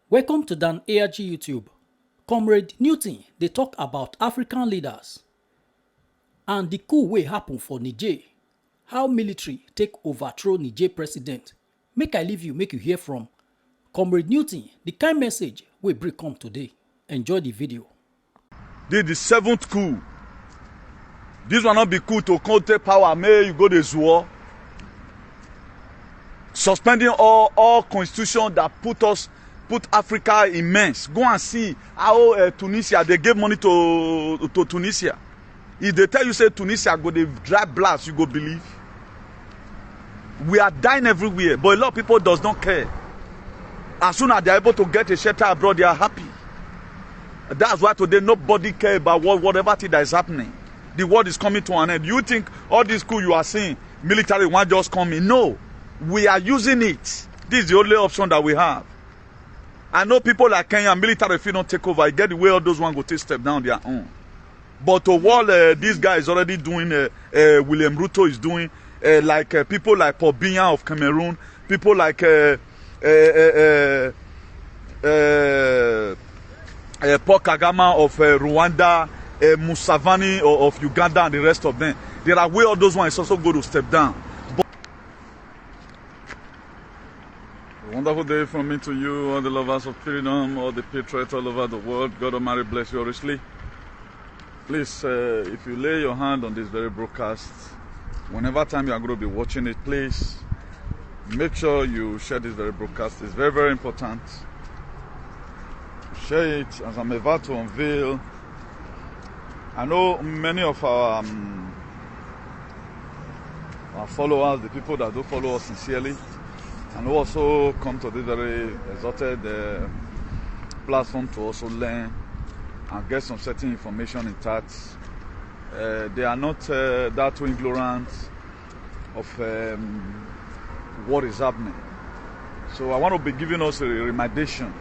Welcome to Dan ARG YouTube. Comrade Newton, they talk about African leaders and the coup wey happen for Niger. How military take overthrow Niger president. Make I leave you, make you hear from Comrade Newton, the kind message we bring come today. Enjoy the video. This is the seventh coup. This will not be coup to come take power. May you go to war. Suspending all constitution that put Africa in mess. Go and see how Tunisia, they gave money to Tunisia. If they tell you say Tunisia go they dry blast, you go believe. We are dying everywhere, but a lot of people does not care. As soon as they are able to get a shelter abroad, they are happy. That's why today nobody care about whatever thing that is happening. The world is coming to an end. You think all this coup you are seeing, military one just coming? No, we are using it. This is the only option that we have. I know people like Kenya, military if you don't take over, I get the way all those ones go take step down their own. But to what this guy is already doing, William Ruto is doing, people like Paul Biya of Cameroon, people like Paul Kagame of Rwanda, Museveni of Uganda, and the rest of them. There are way all those ones also go to step down. A wonderful day from me to you, all the lovers of freedom, all the patriots all over the world. God Almighty bless you richly. Please, if you lay your hand on this very broadcast, whenever time you are going to be watching it, please make sure you share this very broadcast. It's very, very important. Share it as I'm about to unveil. I know many of our followers, the people that do follow us sincerely, and who also come to this very exalted platform to also learn and get some certain information in that. They are not that too ignorant of what is happening. So I want to be giving us a remindation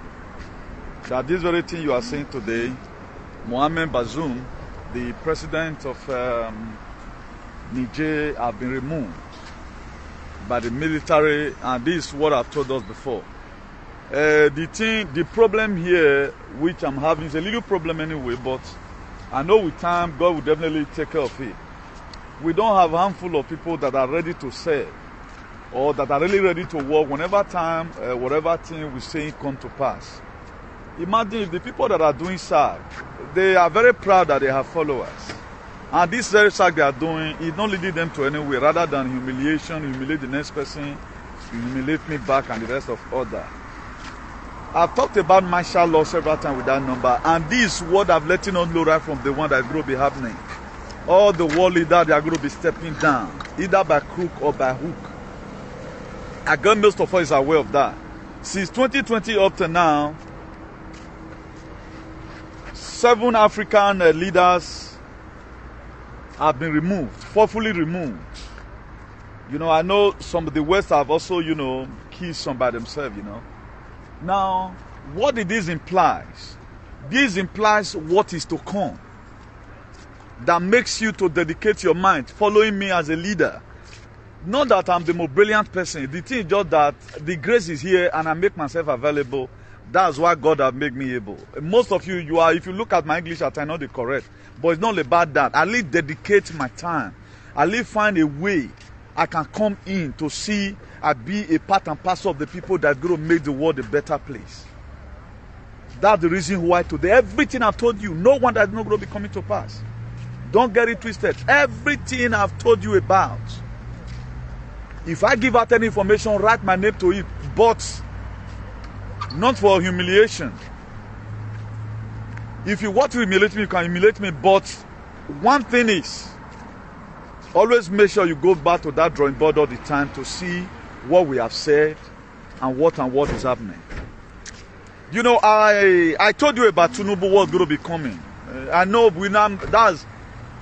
that this very thing you are seeing today, Mohammed Bazoum, the president of Niger, have been removed by the military, and this is what I've told us before. The problem here, which I'm having, is a little problem anyway, but I know with time, God will definitely take care of it. We don't have a handful of people that are ready to serve, or that are really ready to work whenever time, whatever thing we say come to pass. Imagine if the people that are doing SAG, they are very proud that they have followers. And this very SAG they are doing is not leading them to anywhere, rather than humiliation, humiliate the next person, humiliate me back, and the rest of other. I've talked about martial law several times with that number, and this is what I've let you know right from the one that's going to be happening. All the world leaders, they are going to be stepping down, either by crook or by hook. I guess most of us are aware of that. Since 2020 up to now, 7 African leaders have been removed, forcefully removed. You know, I know some of the West have also, killed some by themselves, Now, what did this imply? This implies what is to come. That makes you to dedicate your mind, following me as a leader. Not that I'm the most brilliant person. The thing is just that the grace is here and I make myself available. That's why God has made me able. Most of you, if you look at my English, I might not be correct. But it's not about that. I least dedicate my time. I least find a way I can come in to see I be a part and parcel of the people that are going to make the world a better place. That's the reason why today, everything I've told you, no one that's not going to be coming to pass. Don't get it twisted. Everything I've told you about, if I give out any information, write my name to it, but not for humiliation. If you want to humiliate me, you can humiliate me, but one thing is, always make sure you go back to that drawing board all the time to see what we have said and what is happening. I told you about Tinubu what's going to be coming. I know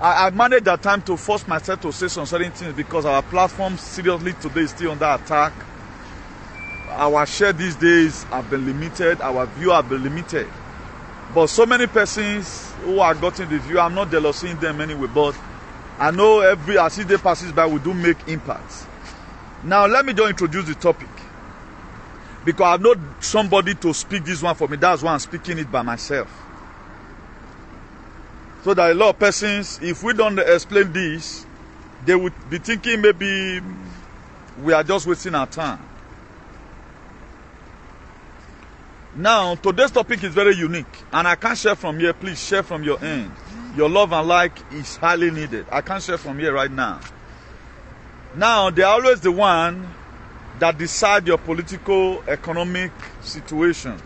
I managed that time to force myself to say some certain things because our platform seriously today is still under attack. Our share these days have been limited, our view have been limited. But so many persons who are getting the view, I'm not jealousing them anyway, but I know as each day passes by, we do make impacts. Now, let me just introduce the topic. Because I know somebody to speak this one for me. That's why I'm speaking it by myself. So that a lot of persons, if we don't explain this, they would be thinking maybe we are just wasting our time. Now, today's topic is very unique, and I can't share from here. Please share from your end. Your love and like is highly needed. I can't share from here right now. Now, they are always the one that decide your political, economic situation.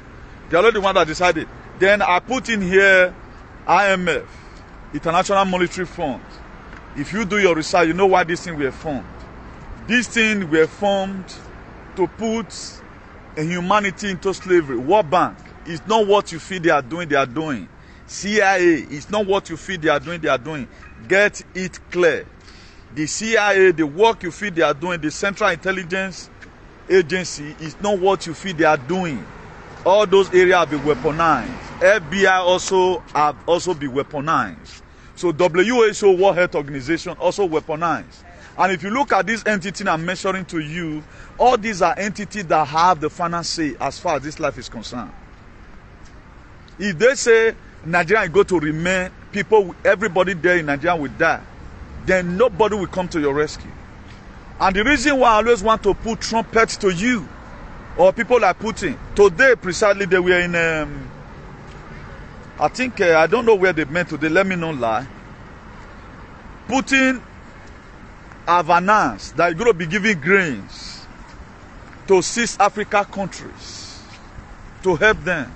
They are always the one that decided. Then I put in here IMF, International Monetary Fund. If you do your research, you know why this thing were formed. These things were formed to put humanity into slavery. World Bank is not what you feel they are doing. CIA is not what you feel they are doing. Get it clear. The CIA, the work you feel they are doing, the Central Intelligence Agency is not what you feel they are doing. All those areas have been weaponized. FBI also have been weaponized. So WHO, World Health Organization, also weaponized. And if you look at this entity I'm mentioning to you, all these are entities that have the final say as far as this life is concerned. If they say Nigeria is going to remain, everybody there in Nigeria will die, then nobody will come to your rescue. And the reason why I always want to put trumpets to you, or people like Putin, today precisely they were in, I think, I don't know where they met today, let me not lie. Putin have announced that he's going to be giving grains to 6 African countries to help them.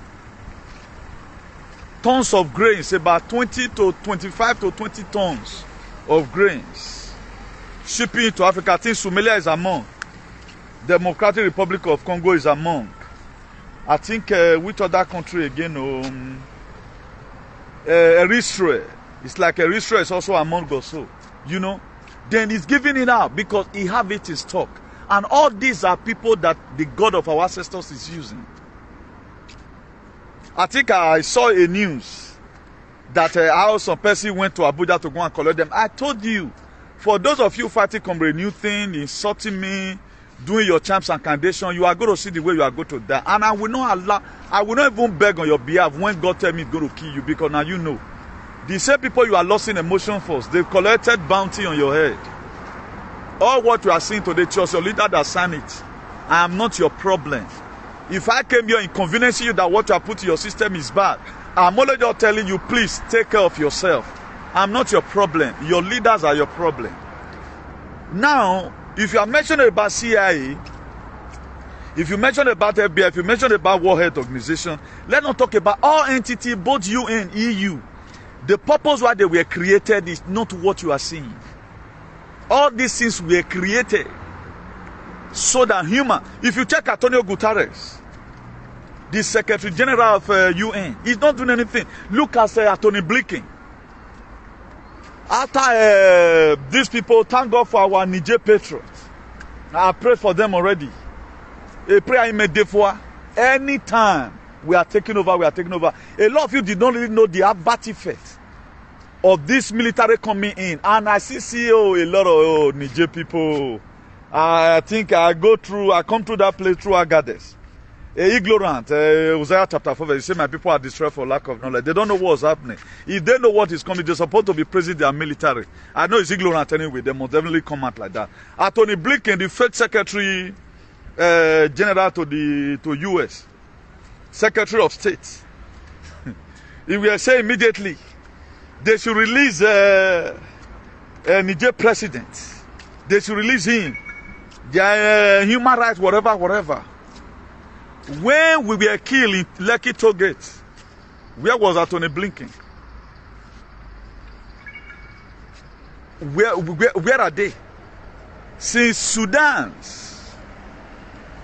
Tons of grains, about 20 to 25 to 20 tons of grains. Shipping to Africa. I think Somalia is among. Democratic Republic of Congo is among. I think which other country again? Eritrea. It's like Eritrea is also among also. You know. Then he's giving it out because he have it in stock. And all these are people that the God of our ancestors is using. I think I saw a news that how some person went to Abuja to go and collect them. I told you, for those of you fighting Comrade New Thing, insulting me, doing your charms and condition, you are going to see the way you are going to die. And I will not even beg on your behalf when God tell me he's going to kill you, because now you know. The same people you are losing emotion for, they've collected bounty on your head. All what you are seeing today, trust your leader that signed it. I am not your problem. If I came here inconveniencing you that what you have put in your system is bad, I'm only just telling you, please take care of yourself. I'm not your problem. Your leaders are your problem. Now, if you are mentioning about CIA, if you mention about FBI, if you mention about World Health Organization, let's not talk about all entities, both UN, EU. The purpose why they were created is not what you are seeing. All these things were created so that human. If you check Antonio Guterres, the Secretary General of UN, he's not doing anything. Look at Anthony Blinken. After these people, thank God for our Niger patriots. I pray for them already. A prayer immediately. Anytime we are taking over, we are taking over. A lot of you did not really know the bad effect of this military coming in. And I see a lot of Niger people. I think I come through that place through Niger'S. Ignorant, Hosea chapter 4, you say my people are destroyed for lack of knowledge. They don't know what's happening. If they know what is coming, they're supposed to be praising their military. I know it's ignorant anyway. They must definitely come out like that. Anthony Blinken, the Fed Secretary General to U.S., Secretary of State, he will say immediately they should release Niger president. They should release him. Their human rights, whatever. When we were killed in Lekki Toll Gate, where was Anthony Blinken? Where are they? Since Sudan,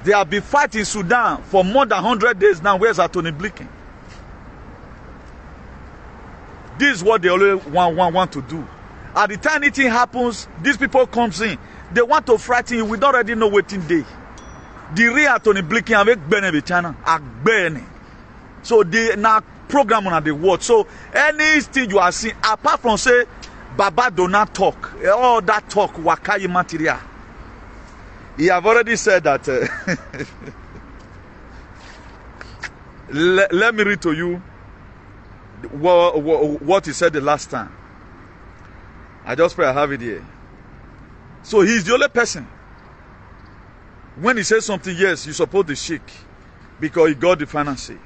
they have been fighting Sudan for more than 100 days now. Where's Anthony Blinken? This is what they always want to do. At the time anything happens, these people comes in. They want to frighten you. We don't already know what in day. The real Anthony Blinken avec Bene China Bene. So they now program on the word. So anything you are seeing, apart from say Baba do not talk, all that talk wakai material. He have already said that Let me read to you what he said the last time. I just pray I have it here. So he's the only person. When he says something, yes, you support the shake because he got the financing.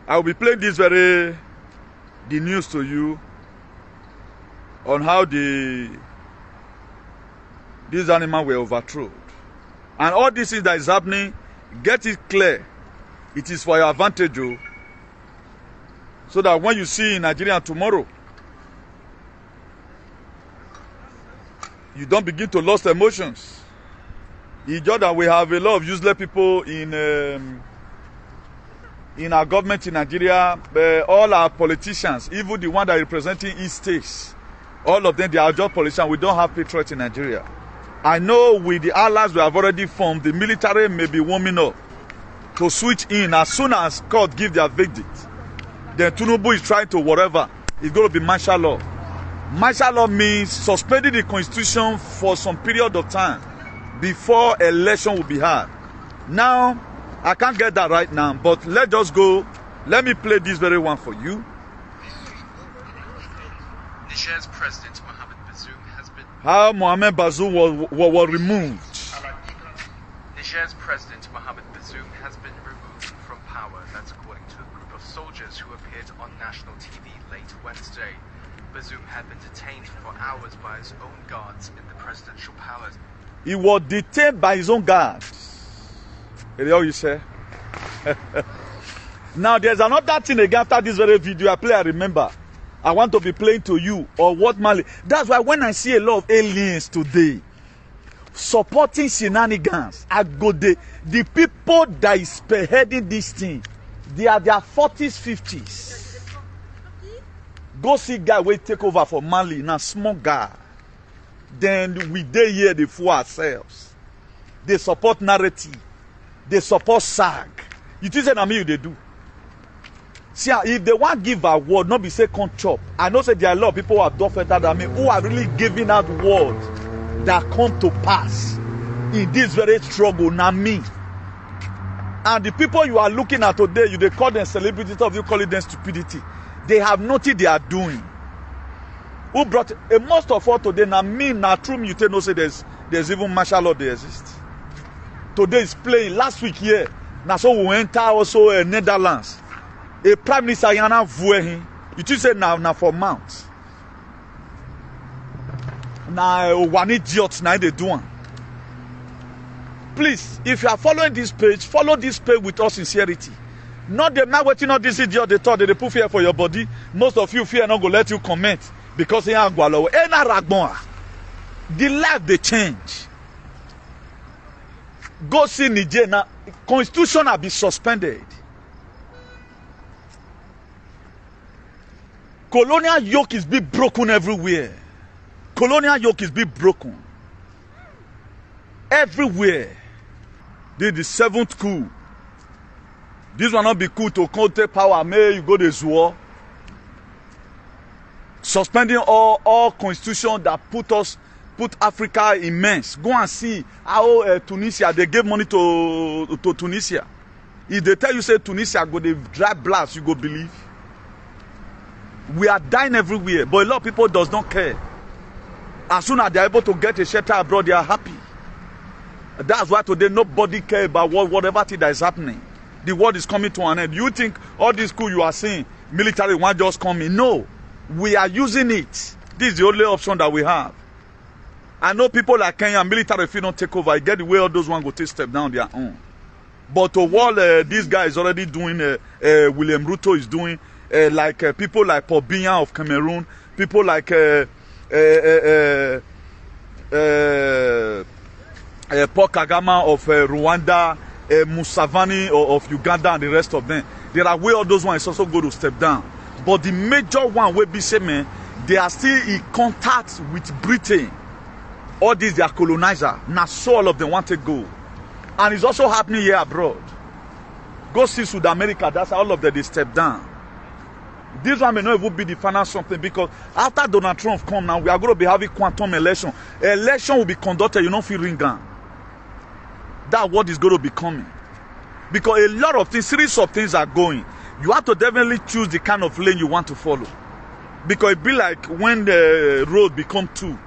I will be playing the news to you on how these animals were overthrown. And all this is that is happening, get it clear. It is for your advantage, oh, so that when you see in Nigeria tomorrow, you don't begin to lose emotions. In Jordan, we have a lot of useless people in our government in Nigeria. All our politicians, even the one that are representing East states, all of them, they are just politicians. We don't have patriots in Nigeria. I know with the allies we have already formed, the military may be warming up to switch in as soon as court give their verdict. Then Tinubu is trying to whatever. It's going to be martial law. Martial law means suspending the constitution for some period of time before election will be held. Now, I can't get that right now, but let's just go. Let me play this very one for you. Niger's President Mohammed Bazoum has been... How Mohammed Bazoum was removed. Niger's President Mohammed Bazoum has been removed from power. That's according to a group of soldiers who appeared on national TV late Wednesday. Bazoum had been detained for hours by his own guards in the presidential palace. He was detained by his own guards. Is all you say? Now there's another thing again after this very video I remember. I want to be playing to you or what Mali. That's why when I see a lot of aliens today supporting shenanigans, I go the people that is spearheading this thing, they are their 40s, 50s. Go see guy wey take over for Mali, na small guy. Then we dey here dey fool ourselves. They support narrative. They support SAG. You think say na me they do? See, if they want give a word, not be say come chop. I know say there are a lot of people who have done better than me, who are really giving out words that come to pass in this very struggle. Na me. And the people you are looking at today, you they call them celebrities, of you call them stupidity. They have nothing they are doing. Who brought most of all today? Na me, na true me. You tell no say there's even martial law they exist. Today is playing. Last week here, now so we enter also Netherlands. A prime minister yana vue him. You think say na for mount. Na one idiot na they do. Please, if you are following this page, follow this page with all sincerity. Not the man waiting on this idiot they thought they put fear for your body. Most of you fear not go let you comment because he ain't go low. The life they change. Go see Niger now. Constitution have been suspended. Colonial yoke is being broken everywhere. Colonial yoke is being broken everywhere. This is the seventh coup. This will not be coup to come take power. May you go to Zuo. Suspending all constitution that put Africa in mess. Go and see how Tunisia, they gave money to Tunisia. If they tell you say Tunisia go to dry blast, you go believe. We are dying everywhere, but a lot of people does not care. As soon as they are able to get a shelter abroad, they are happy. That's why today nobody cares about whatever thing that is happening. The world is coming to an end. You think all this coup you are seeing, military one just coming? No, we are using it. This is the only option that we have. I know people like Kenya, military if you don't take over, I get the way all those ones go take step down their own. But to what this guy is already doing, William Ruto is doing, like people like Paul Biya of Cameroon, people like Paul Kagame of Rwanda, Museveni of Uganda and the rest of them. There are way all those ones also go to step down. But the major one will be say, man, they are still in contact with Britain. All these they are colonizer. Now so all of them want to go. And it's also happening here abroad. Go see South America, that's how all of them they step down. This one may not even be the final something because after Donald Trump come now, we are going to be having quantum election. Election will be conducted, you don't feel ring gun. That's what is going to be coming. Because a lot of things, series of things are going. You have to definitely choose the kind of lane you want to follow. Because it be like when the road become two,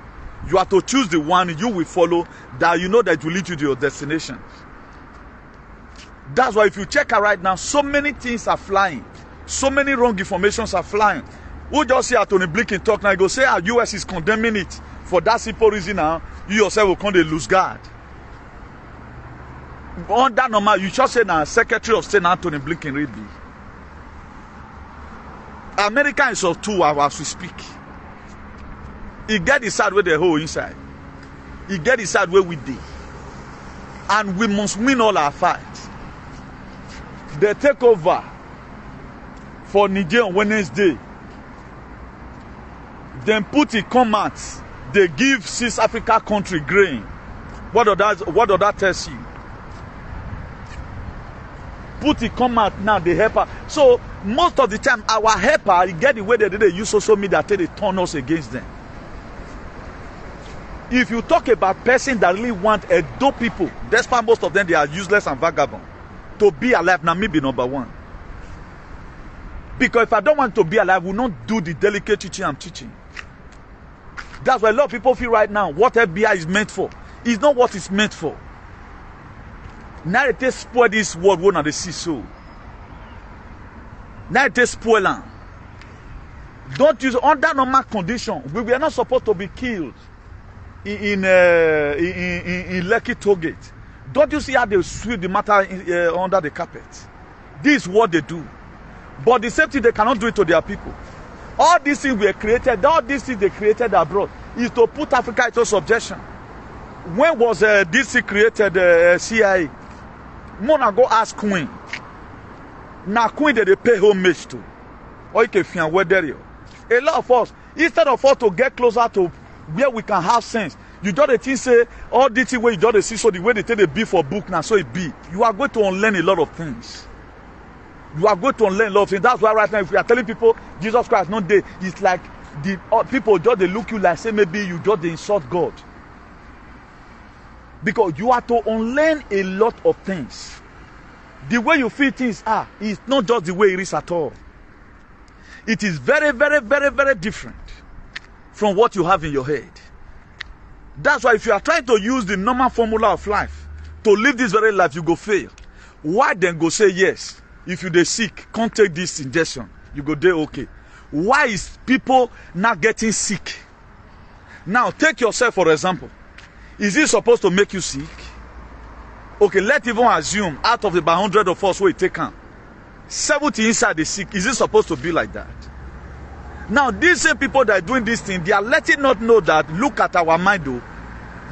you have to choose the one you will follow that you know that will lead you to your destination. That's why if you check out right now, so many things are flying. So many wrong informations are flying. Who just see Tony Blinken talk now, you go say our US is condemning it for that simple reason now, you yourself will come to lose guard. On that normal, you just say now Secretary of State Tony Blinken read me. America is of 2 hours we speak. He get the side where the whole inside. He get the side where we did. And we must win all our fights. They take over for Niger on Wednesday. Then put in comments. They give 6 Africa country grain. What does that tell you? Put in comment now, they help her. So most of the time, our helper, you get the way they use social media till they turn us against them. If you talk about person that really want a dope people, despite most of them they are useless and vagabond, to be alive, now me be number 1. Because if I don't want to be alive, I will not do the delicate teaching I'm teaching. That's why a lot of people feel right now what FBI is meant for is not what it's meant for. Now they spoil this world one and they see so. Now they spoil them. Don't use under normal condition. We are not supposed to be killed in Lekki Tollgate. Don't you see how they sweep the matter under the carpet? This is what they do. But the same thing they cannot do it to their people. All these things were created, all these things they created abroad is to put Africa into subjection. When was DC created CIA? Mona go ask Queen. Now Queen they pay homage to. Or you can find where there you. A lot of us, instead of us to get closer to where we can have sense, you just think say all this way you just see so the way they take the B for book now so it be. You are going to unlearn a lot of things. You are going to unlearn a lot of things. That's why right now if we are telling people Jesus Christ not there, it's like the people just they look you like say maybe you just they insult God. Because you have to unlearn a lot of things. The way you feel things are is not just the way it is at all. It is very, very, very, very different from what you have in your head. That's why if you are trying to use the normal formula of life to live this very life, you go fail. Why then go say yes? If you dey sick, can't take this injection, you go there okay. Why is people not getting sick? Now take yourself for example. Is it supposed to make you sick? Okay, let's even assume out of the 100 of us we take on 70 inside the sick. Is it supposed to be like that? Now these same people that are doing this thing, they are letting us know that look at our mind though.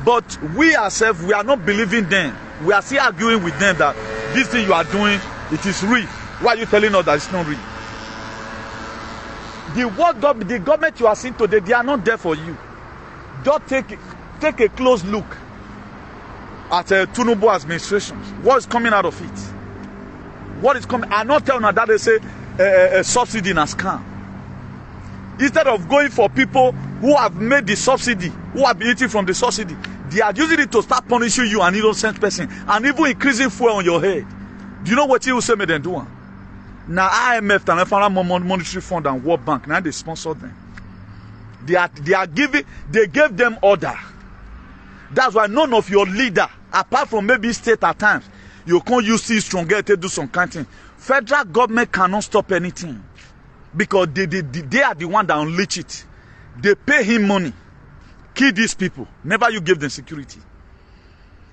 But we ourselves, we are not believing them. We are still arguing with them that this thing you are doing, it is real. Why are you telling us that it's not real? The government you are seeing today, they are not there for you. Just take a close look at Tinubu administration. What is coming out of it? What is coming? I'm not telling you that they say a subsidy in a scam. Instead of going for people who have made the subsidy, who have been eating from the subsidy, they are using it to start punishing you, an innocent person, and even increasing fuel on your head. Do you know what you will say me then do? Now IMF and International Monetary Fund and World Bank, now they sponsor them. They gave them order. That's why none of your leader, apart from maybe state at times, you can't use this stronger to do some kind of thing. Federal government cannot stop anything. Because they are the one that unleash it. They pay him money. Kill these people. Never you give them security.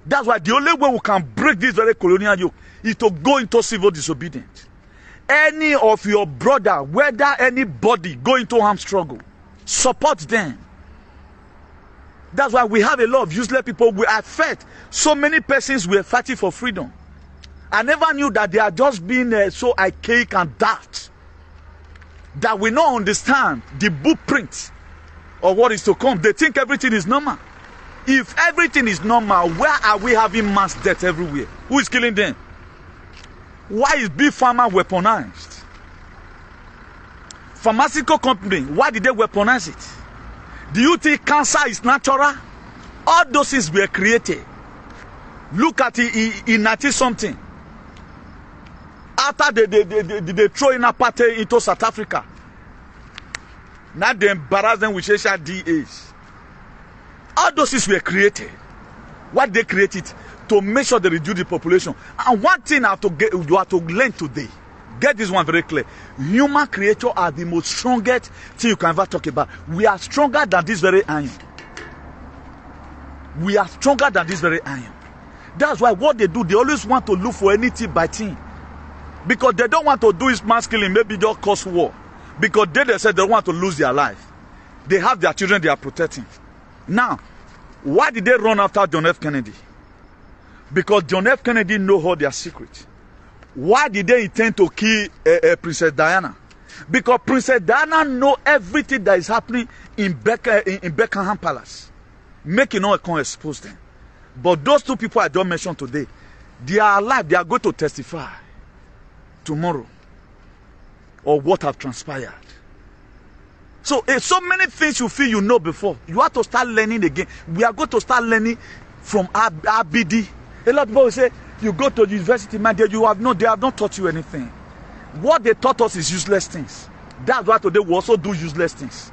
That's why the only way we can break this very colonial yoke is to go into civil disobedience. Any of your brother, whether anybody go into armed struggle, support them. That's why we have a lot of useless people. We are fed. So many persons were fighting for freedom. I never knew that they are just being so archaic and daft that we don't understand the blueprint of what is to come. They think everything is normal. If everything is normal, where are we having mass death everywhere? Who is killing them? Why is big pharma weaponized? Pharmaceutical company, why did they weaponize it? Do you think cancer is natural? All those things were created. Look at it in 90 something. after they throw in apartheid into South Africa, now they embarrass them with social DAs. All those things were created. What they created to make sure they reduce the population. And one thing you have to learn today. Get this one very clear. Human creatures are the most strongest thing you can ever talk about. We are stronger than this very iron. We are stronger than this very iron. That's why what they do, they always want to look for anything by thing. Because they don't want to do is mass killing, maybe just cause war. Because they said they don't want to lose their life. They have their children they are protecting. Now, why did they run after John F. Kennedy? Because John F. Kennedy know all their secrets. Why did they intend to kill Princess Diana? Because Princess Diana know everything that is happening in Buckingham Palace. Making no one can expose them. But those two people I don't mention today, they are alive. They are going to testify tomorrow or what have transpired. So many things you feel you know before. You have to start learning again. We are going to start learning from RBD. A lot of people will say, you go to university, man, they have not taught you anything. What they taught us is useless things. That's why today we also do useless things.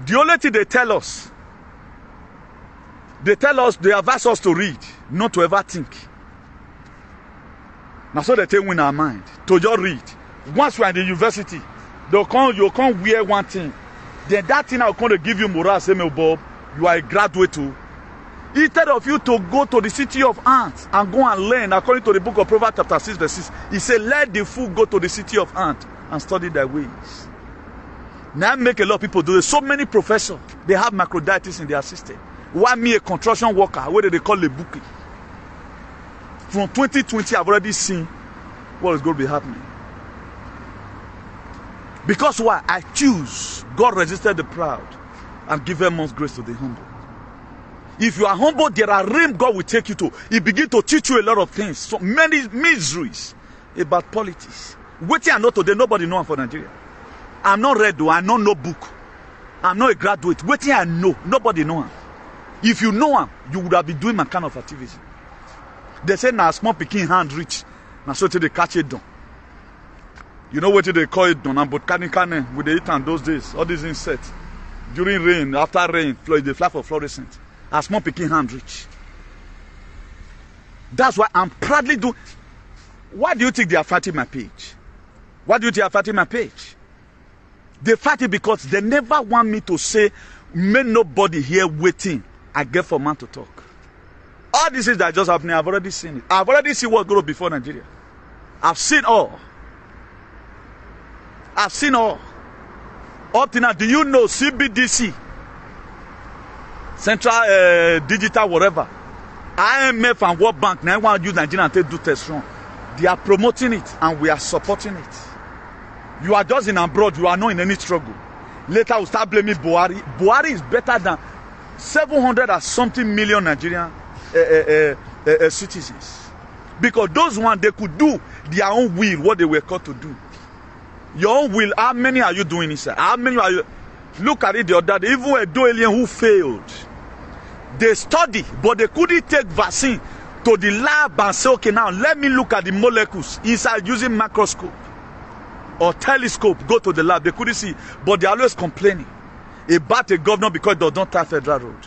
The only thing they tell us, they advise us to read, not to ever think. Now so they take in our mind, to just read. Once we are in the university, you can't wear one thing. Then that thing will come to give you morale, say, Bob, you are a graduate too. Instead of you to go to the city of ants and go and learn, according to the book of Proverbs chapter 6 verse 6, he said, let the fool go to the city of ants and study their ways. Now make a lot of people do this. So many professors, they have microditis in their system. Why me, a construction worker, what they call a bookie? From 2020, I've already seen what is going to be happening. Because why? I choose. God resisted the proud and giveth much grace to the humble. If you are humble, there are realms God will take you to. He begins to teach you a lot of things. So many miseries about politics. Waiting I know today, nobody know for Nigeria. I'm not read though, I know no book. I'm not a graduate. Waiting I know, nobody know him. If you know him, you would have been doing my kind of activity. They say now small picking hand reach. Now so till they catch it down. You know what they call it down, but can with the eat and those days, all these insects. During rain, after rain, they fly for fluorescent. A small picking hand reach. That's why I'm proudly doing. Why do you think they are fighting my page? Why do you think they are fighting my page? They fight it because they never want me to say, may nobody here waiting. I get for man to talk. All this is that just happening, I've already seen it. I've already seen what grew before Nigeria. I've seen all. I've seen all. Up to now, do you know CBDC? Central Digital whatever. IMF and World Bank now want to use Nigeria and take do test run. They are promoting it and we are supporting it. You are just in abroad, you are not in any struggle. Later we'll start blaming Buhari. Buhari is better than 700 and something million Nigerian citizens. Because those ones, they could do their own will, what they were called to do. Your own will, how many are you doing inside? How many are you? Look at it the other day, even a do alien who failed. They study, but they couldn't take vaccine to the lab and say, okay, now let me look at the molecules inside using microscope or telescope. Go to the lab. They couldn't see, but they're always complaining about a governor because they don't have federal road.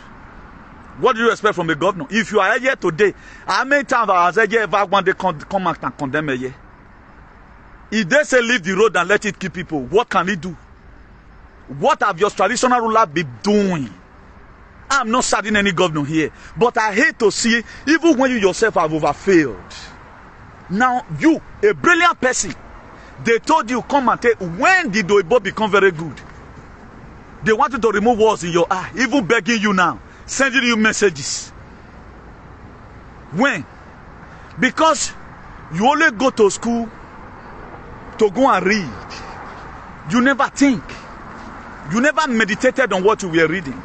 What do you expect from a governor? If you are here today, how many times has ever one day come out and condemn a year? If they say leave the road and let it kill people, what can he do? What have your traditional rulers been doing? I'm not starting any governor here, but I hate to see, even when you yourself have overfailed. Now, you, a brilliant person, they told you, come and tell, when did Oibo become very good? They wanted to remove walls in your eye, even begging you now, sending you messages. When? Because you only go to school to go and read. You never think. You never meditated on what you were reading.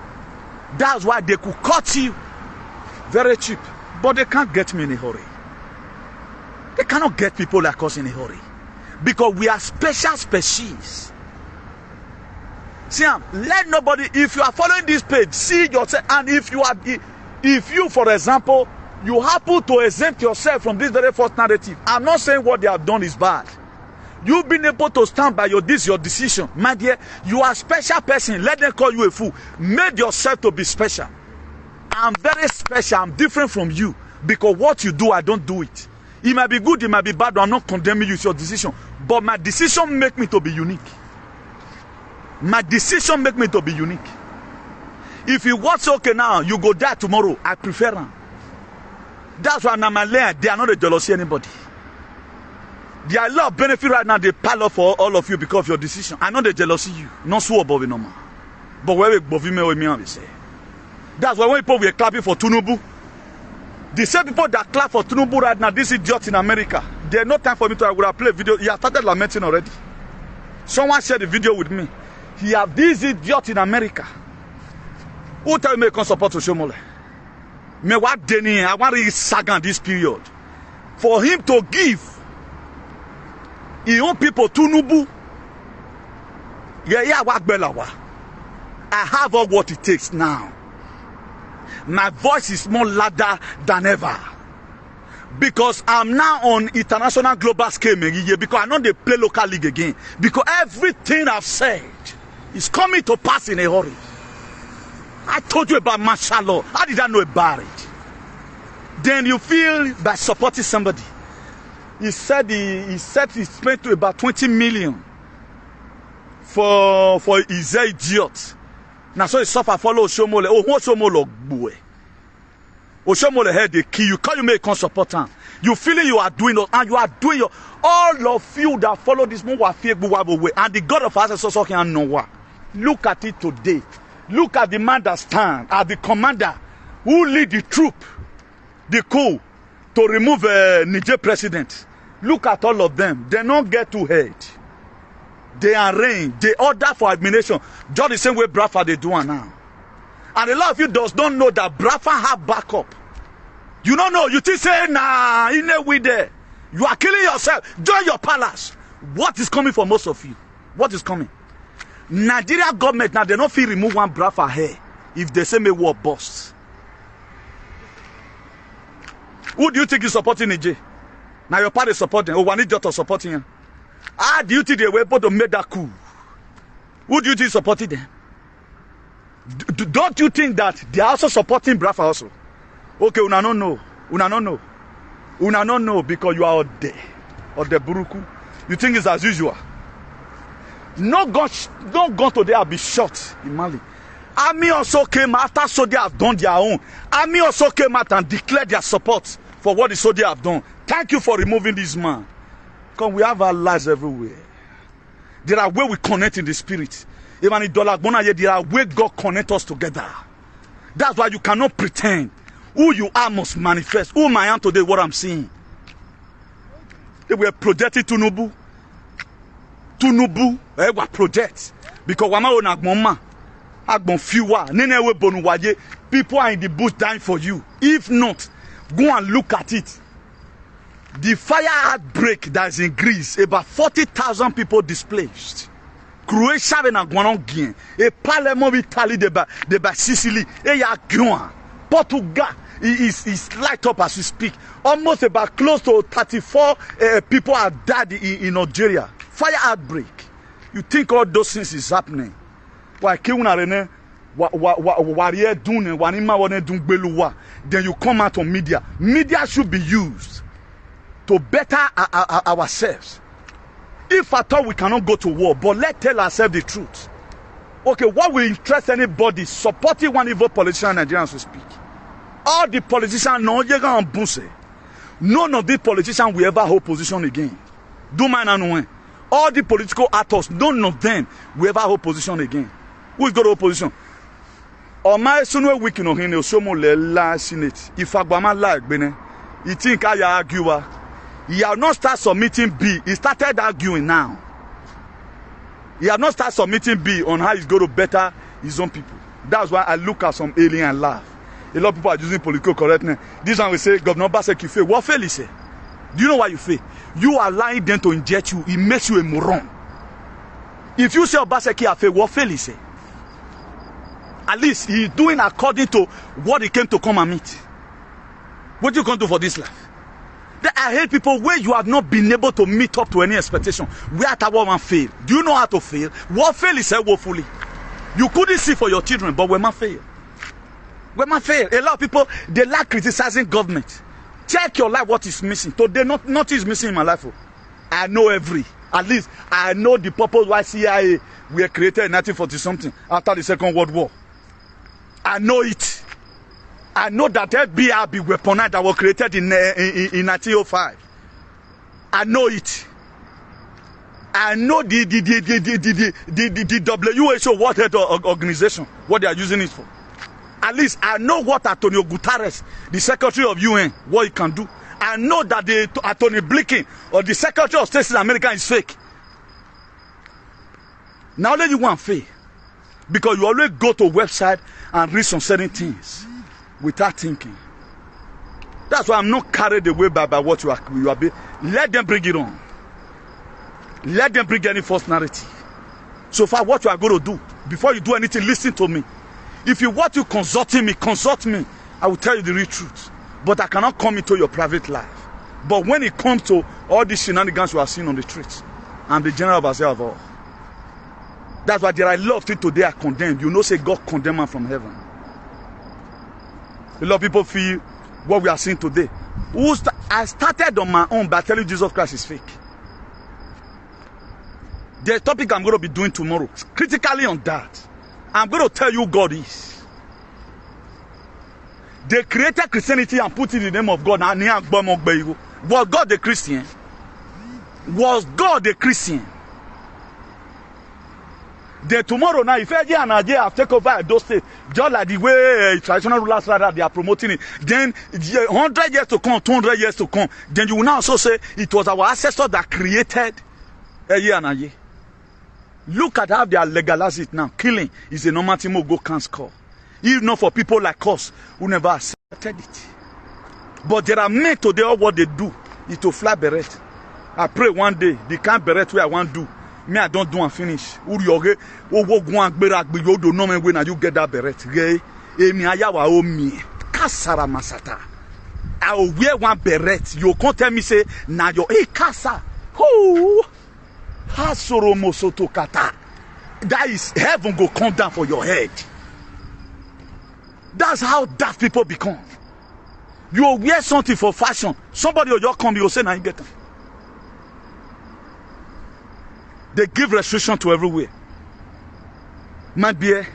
That's why they could cut you very cheap. But they can't get me in a hurry. They cannot get people like us in a hurry. Because we are special species. See, let nobody, if you are following this page, see yourself. And if you, for example, You happen to exempt yourself from this very false narrative. I'm not saying what they have done is bad. You've been able to stand by your decision. My dear, you are a special person. Let them call you a fool. Make yourself to be special. I'm very special. I'm different from you. Because what you do, I don't do it. It might be good, it might be bad. I'm not condemning you. It's your decision. But my decision make me to be unique. My decision make me to be unique. If you watch okay now, you go die tomorrow. I prefer them. That's why I'm a they are not a jealousy anybody. There are a lot of benefit right now. They pile up for all of you because of your decision. I know they jealousy you. Not so above it no more. But where we above me, say. That's why when people were clapping for Tinubu, the same people that clap for Tinubu right now, this idiot in America, there's no time for me to. I would have played video. He has started lamenting already. Someone shared the video with me. He have this idiot in America. Who tell me can support Oshomole? Me what Denny? I want to saga this period for him to give his own people Tinubu. Yeah, what Belawa. I have all what it takes now. My voice is more louder than ever. Because I'm now on international global scale, because I know they play local league again. Because everything I've said is coming to pass in a hurry. I told you about martial law. How did I know about it? Then you feel by supporting somebody. He said he spent to about 20 million for his idiot. Now so he suffer follow Oshomole. Oh, what Oshomole boy? Oshomole head they kill you. Call you make con support him. You feeling you are doing it, and you are doing your all of you that follow this more way. And the God of us also can know what. Look at it today. Look at the man that stand as the commander who lead the troop, the coup, to remove Niger president. Look at all of them. They don't get too head. They arrange. They order for admiration. Just the same way Brafa they do now. And a lot of you does not know that Brafa have backup. You don't know. You think say nah, in a way there. You are killing yourself. Join your palace. What is coming for most of you? What is coming? Nigeria government now they don't feel remove one Brafa hair if they say me war boss. Who do you think is supporting Niger? Now your party supporting. Oh, one idiot supporting him. How do you think they were able to make that coup? Who do you think supported them? Don't you think that they are also supporting Brafa also? Okay, una no know. Una no know. Una no know because you are out there. Or the Buruku. You think it's as usual. No gun today will be shot in Mali. Army also came after soldiers have done their own. Army also came out and declared their support for what the soldiers have done. Thank you for removing this man. Because we have our lives everywhere. There are ways we connect in the spirit. Even in Dollar Bona, there are ways God connect us together. That's why you cannot pretend. Who you are must manifest. Who I am today, what I'm seeing. They were projecting Tinubu. Tinubu, were project. Because wama ona gbonma, agbon fiwa, nene we bonu waje. People are in the bush dying for you. If not, go and look at it. The fire outbreak that is in Greece, about 40,000 people displaced. Croatia and Guanongien, a parliament Italy, de Sicily, Portugal is light up as we speak. Almost about close to 34 people have died in Nigeria. Fire outbreak. You think all those things is happening? Why then you come out on media. Media should be used to better ourselves. If at all we cannot go to war, but let's tell ourselves the truth. Okay, what will interest anybody supporting one evil politician in Nigeria as we speak? All the politicians, none of the politicians will ever hold position again. Do man and when. All the political actors, none of them will ever hold position again. Who is going to hold position? On my son, we can hear Oshomo le Senate. If Agbama like Bene, he think I argue. He have not started submitting B. He started arguing now. He have not started submitting B on how he's going to better his own people. That's why I look at some alien and laugh. A lot of people are using political correctness. This one will say, Governor Basek, you fail. What fail he say? Do you know why you fail? You are allowing them to inject you. It makes you a moron. If you say Obaseki have failed, what fail he say? At least he is doing according to what he came to come and meet. What you going to do for this life? I hate people where you have not been able to meet up to any expectation. Where that one fail. Do you know how to fail? What fail is said woefully. You couldn't see for your children, but when man fail. When man fail, a lot of people, they like criticizing government. Check your life, what is missing. Today, not is missing in my life. I know at least I know the purpose why CIA were created in 1940-something after the Second World War. I know it. I know that FBI be weaponized that was created in 1905. I know it. I know the WHO World Health Organization, what they are using it for. At least I know what Antonio Guterres, the Secretary of UN, what he can do. I know that the Anthony Blinken or the Secretary of State in America is fake. Now let you want fail. Because you always go to a website and read some certain things without thinking. That's why I'm not carried away by what you are being. Let them bring it on. Let them bring any false narrative. So far, what you are going to do, before you do anything, listen to me. If you want to consult me, I will tell you the real truth. But I cannot come into your private life. But when it comes to all these shenanigans you are seeing on the streets, I'm the general overseer of all. That's why there are a lot of things today are condemned. You know, say God condemn man from heaven. A lot of people feel what we are seeing today. I started on my own by telling Jesus Christ is fake. The topic I'm going to be doing tomorrow, critically on that, I'm going to tell you who God is. They created Christianity and put it in the name of God. Was God a Christian? Was God a Christian? Then tomorrow now, if Eji and Nigeria have taken over those states, just like the way traditional rulers rather they are promoting it, then 100 years to come, 200 years to come, then you will now also say it was our ancestors that created Eji and Nigeria. Look at how they are legalized it now. Killing is a normal thing go can't score. Even not for people like us who never accepted it. But there are men today, all what they do is to fly beret. I pray one day, they can't beret where I want to do. Me, I don't do and finish. You get that beret. I will wear one beret. You can't tell me, say, now you're a casa. That is heaven go come down for your head. That's how daft people become. You wear something for fashion. Somebody will just come, you will say, now you get them. They give restriction to everywhere. My dear,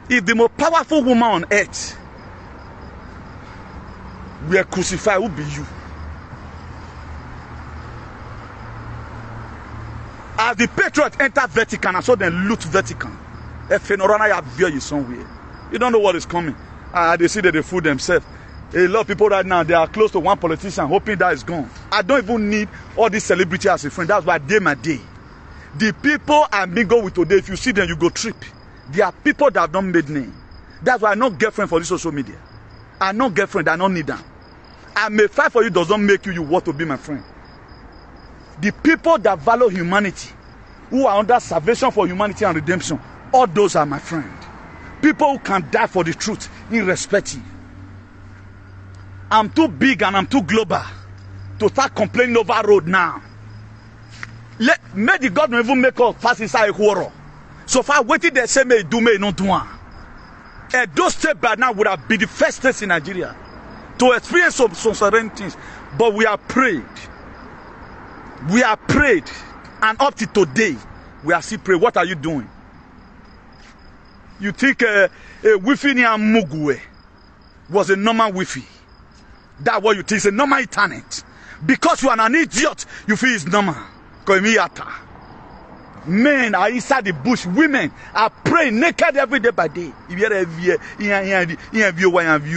if the most powerful woman on earth were crucified, who be you? As the patriot enter Vatican and saw them loot Vatican, a Fenorana have bear you somewhere. You don't know what is coming. They see that they fool themselves. A lot of people right now, they are close to one politician hoping that is gone. I don't even need all these celebrities as a friend. That's why day my day. The people I mingle with today, if you see them, you go trip. They are people that have not made name. That's why I no girlfriend for this social media. I no girlfriend, I don't need them. I may fight for you does not make you want to be my friend. The people that value humanity, who are under salvation for humanity and redemption, all those are my friend. People who can die for the truth, irrespective. I'm too big and I'm too global to start complaining over road now. May the government even make us pass inside a quarrel. So far, waiting they say may do, may not do. And those states by now would have been the first states in Nigeria to experience some certain things. But we have prayed. We have prayed. And up to today, we are still praying. What are you doing? You think a Wi-Fi near Mugwe was a normal Wi-Fi? That's what you think. It's a normal internet. Because you are an idiot, you feel it's normal. Men are inside the bush. Women are praying naked every day by day. If you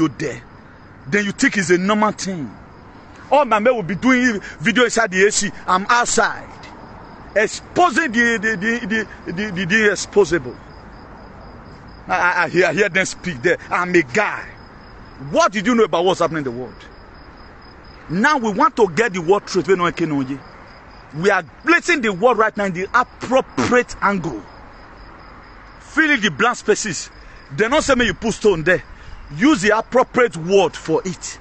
there, then you think it's a normal thing. All my men will be doing video inside the AC. I'm outside, exposing the exposable. I hear them speak there. I'm a guy. What did you know about what's happening in the world? Now we want to get the world truth. We are placing the world right now in the appropriate angle. Filling the blank spaces. They don't say me you put stone there. Use the appropriate word for it.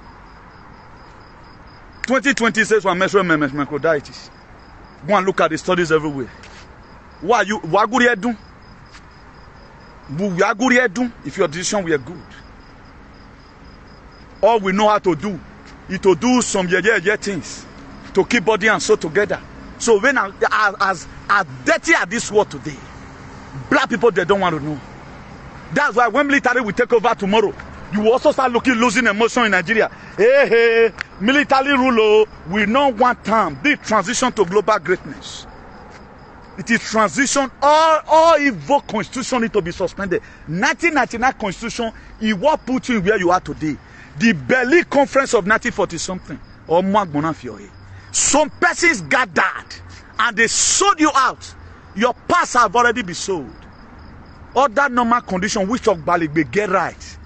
2020 says we're measuring microdiabetes. Go and look at the studies everywhere. What good you do? What good you do if your decision were good? All we know how to do is to do some things to keep body and soul together. So when as dirty as this world today, black people, they don't want to know. That's why when military will take over tomorrow, you will also start losing emotion in Nigeria. Hey, military rule, we don't want time. Big transition to global greatness. It is transition. All evil constitution need to be suspended. 1999 constitution is what put you where you are today. The Berlin Conference of 1940 something. Or some persons gathered and they sold you out. Your past have already been sold. Other normal condition which of Baligbe get right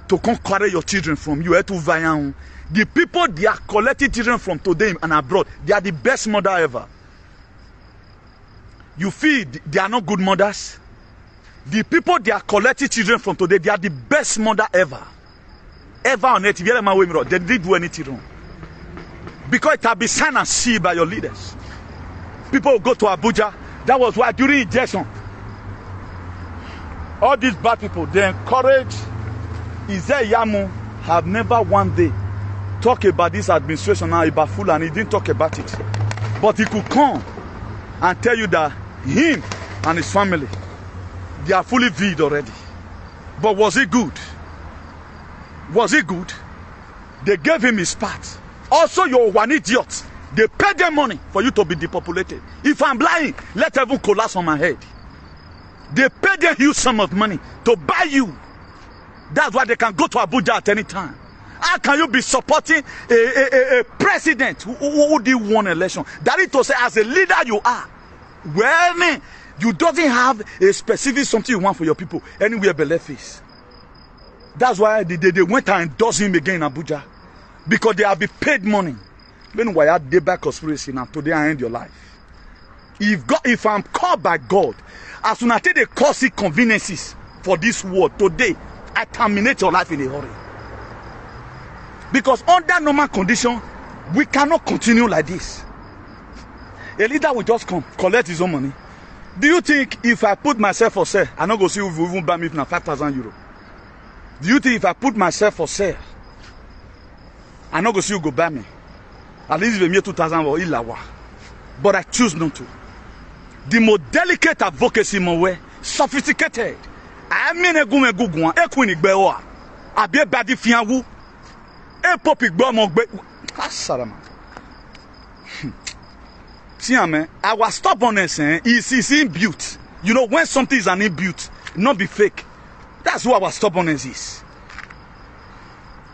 to come carry your children from you to Vayan. The people they are collecting children from today and abroad, they are the best mother ever. You feel they are not good mothers? The people they are collecting children from today, they are the best mother ever. Ever on earth. They didn't do anything wrong. Because it has been signed and sealed by your leaders. People will go to Abuja. That was why during injection, all these bad people, they encourage Yamu have never one day talked about this administration now, about full, and he didn't talk about it. But he could come and tell you that him and his family, they are fully veiled already. But was it good? Was it good? They gave him his part. Also, you're one idiot. They paid them money for you to be depopulated. If I'm lying, let heaven collapse on my head. They paid them huge sum of money to buy you. That's why they can go to Abuja at any time. How can you be supporting a president who did won election? That is to say, as a leader you are. Well, you doesn't have a specific something you want for your people anywhere but left face. That's why they went and endorsed him again in Abuja. Because they have been paid money. Meanwhile, I did back conspiracy now. Today I end your life. If I'm called by God, as soon as I take the cause conveniences for this world, today, I terminate your life in a hurry. Because under normal condition, we cannot continue like this. A leader will just come, collect his own money. Do you think if I put myself for sale, I'm not going to see if you even buy me for 5,000 euros? Do you think if I put myself for sale, I'm not going to see you go buy me? At least if you 2,000 or ilawa. But I choose not to. The more delicate advocacy, more sophisticated. I mean, a goome guguan, a queen beoa, a be badi fiangu, a popic bomb. Sarama. See, man, our stubbornness is inbuilt. You know, when something is an inbuilt, not be fake. That's what our stubbornness is.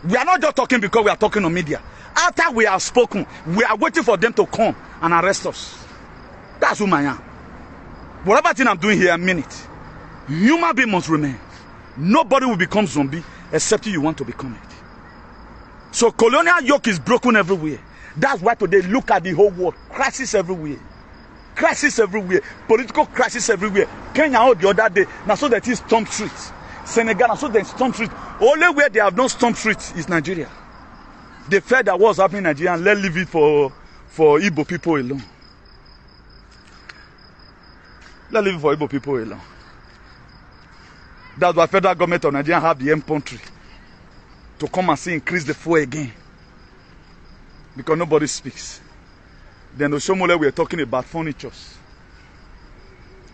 We are not just talking because we are talking on media. After we have spoken, we are waiting for them to come and arrest us. That's who I am. Whatever thing I'm doing here, I mean it. Human being must remain. Nobody will become zombie except you want to become it. So colonial yoke is broken everywhere. That's why today look at the whole world. Crisis everywhere. Crisis everywhere. Political crisis everywhere. Kenya the other day, now so that is storm streets. Senegal, now so that storm streets. Only where they have no storm streets is Nigeria. They felt that what's happening in Nigeria and let's leave it for Igbo people alone. Let's leave it for Igbo people alone. That's why federal government of Nigeria have the country to come and see increase the fuel again. Because nobody speaks. Then Oshomole, we are talking about furnitures.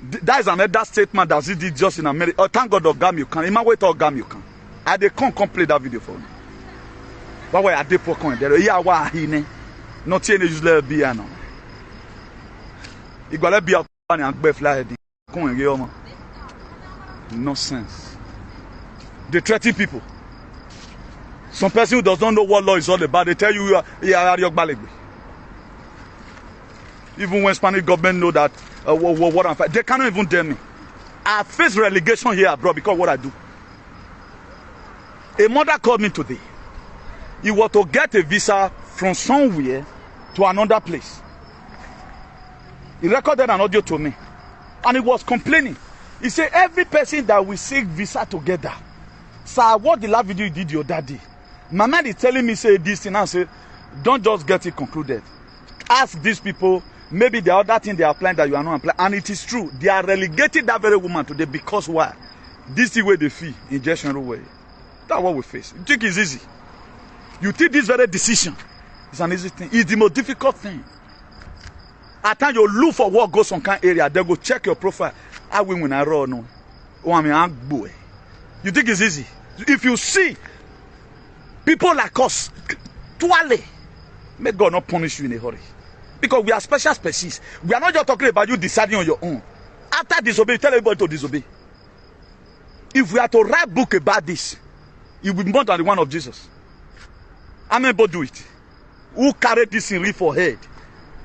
That is another statement that he did just in America. Oh, thank God, Ogam you can. Imagine what Ogam you can. I they can't play that video for me. But why are they poor coin? There, yeah, why he ne? Not any useless be no. You gotta be a and be fly. Nonsense. They threaten people. Some person who does not know what law is all about, they tell you you are your balegbe. Even when Spanish government know that what I'm fighting, they cannot even tell me. I face relegation here abroad because of what I do. A mother called me today. He was to get a visa from somewhere to another place. He recorded an audio to me. And he was complaining. He said, every person that we seek visa together. Sir, what the last video you did your daddy? My man is telling me, say this thing. I say, Don't just get it concluded. Ask these people, maybe the other thing they are applying that you are not applying. And it is true. They are relegating that very woman today because why? This is the way they feel, injection way. That's what we face. You think it's easy? You think this very decision is an easy thing? It's the most difficult thing. At times you look for what goes on kind area, they go check your profile. I win when I run. No. Oh, I mean, boy. You think it's easy? If you see people like us, twale, may God not punish you in a hurry. Because we are special species. We are not just talking about you deciding on your own. After disobey, tell everybody to disobey. If we are to write book about this, it will be more than the one of Jesus. How many people do it? Who carried this in real forehead?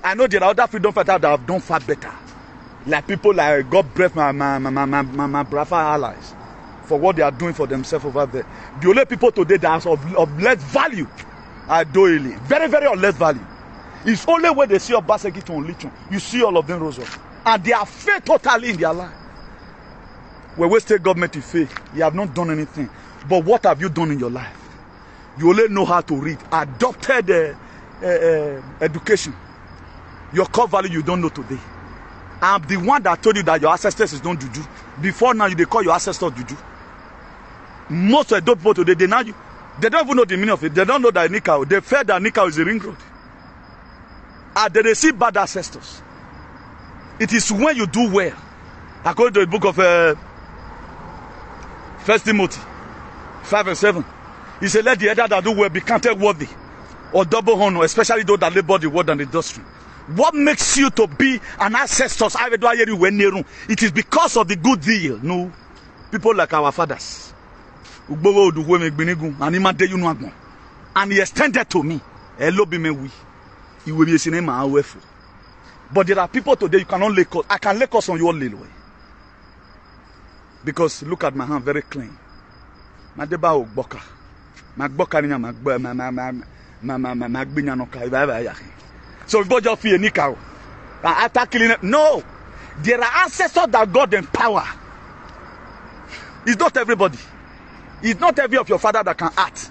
I know there are other freedom fighters that have done far better. Like people like God bless my brother allies for what they are doing for themselves over there. The only people today that are of less value are doing very, very of less value. It's only when they see Obaseki to Onlichon, you see all of them rose up. And they are faith totally in their life. When we state government is faith, you have not done anything. But what have you done in your life? You only know how to read. Adopted education. Your core value you don't know today. I'm the one that told you that your ancestors is don't juju. Before now, they call your ancestors juju. Most of the people today, they don't even know the meaning of it. They don't know that Nikau. They felt that Nikau is a ring road. And they receive bad ancestors. It is when you do well. According to the book of 1 Timothy 5:7. He said, let the elder that do well be counted worthy or double honor, especially those that labor the word and the doctrine. What makes you to be an ancestor? It is because of the good deal. No, people like our fathers. And he extended to me. But there are people today you cannot lay curse. I can lay curse on your little way. Because look at my hand, very clean. My deba ogboka. My boka niya magbinya no ka. So people just feel nikao. After killing it, no. There are ancestors that God empower. It's not everybody. It's not every of your father that can act.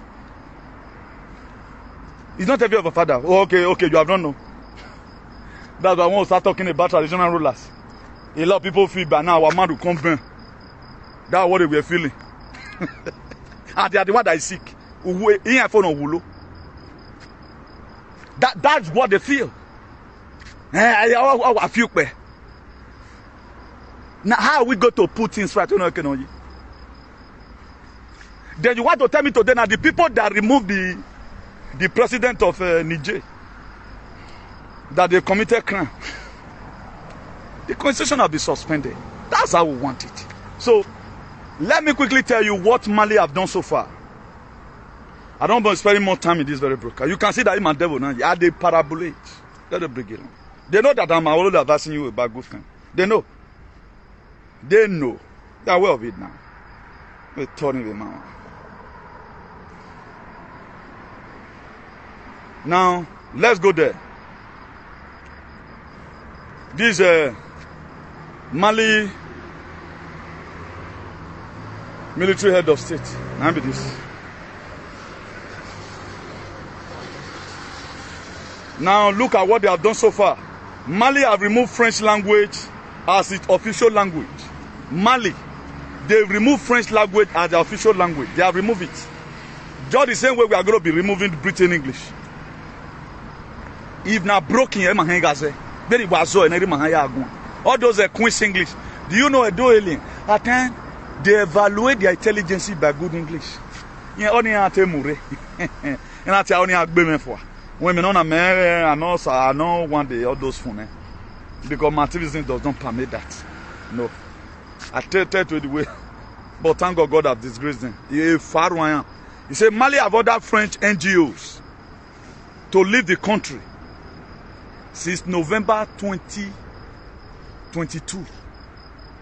It's not every of your father. Oh, okay, you have not known. That's why I want to start talking about traditional rulers. A lot of people feel by now our man will come burn. That's what they were feeling. And they are the one that is sick. That's what they feel. I feel bad. Now, how are we going to put things right? Then you want to tell me today now the people that removed the president of Niger, that they committed crime, the constitution will be suspended. That's how we want it. So, let me quickly tell you what Mali have done so far. I don't want to spend more time in this very broker. You can see that I'm a devil now. Yeah, they parabolate. Let them bring it on. They know that I'm already advising you about good thing. They know. They know. They are aware of it now. We're turning them out. Now, let's go there. This Mali military head of state. Now be this. Now look at what they have done so far. Mali have removed French language as its official language. Mali, they removed French language as the official language. They have removed it. Just the same way we are going to be removing Britain English. If not broken, all those Queen's English. Do you know a doing? At times, they evaluate their intelligence by good English. Yeah, only at Mure. And that's only a women for. Women on America, I know one day all those phones. Because materialism does not permit that. No. I tell you the way. But thank God have disgraced them. He said Mali have ordered French NGOs to leave the country since November 2022.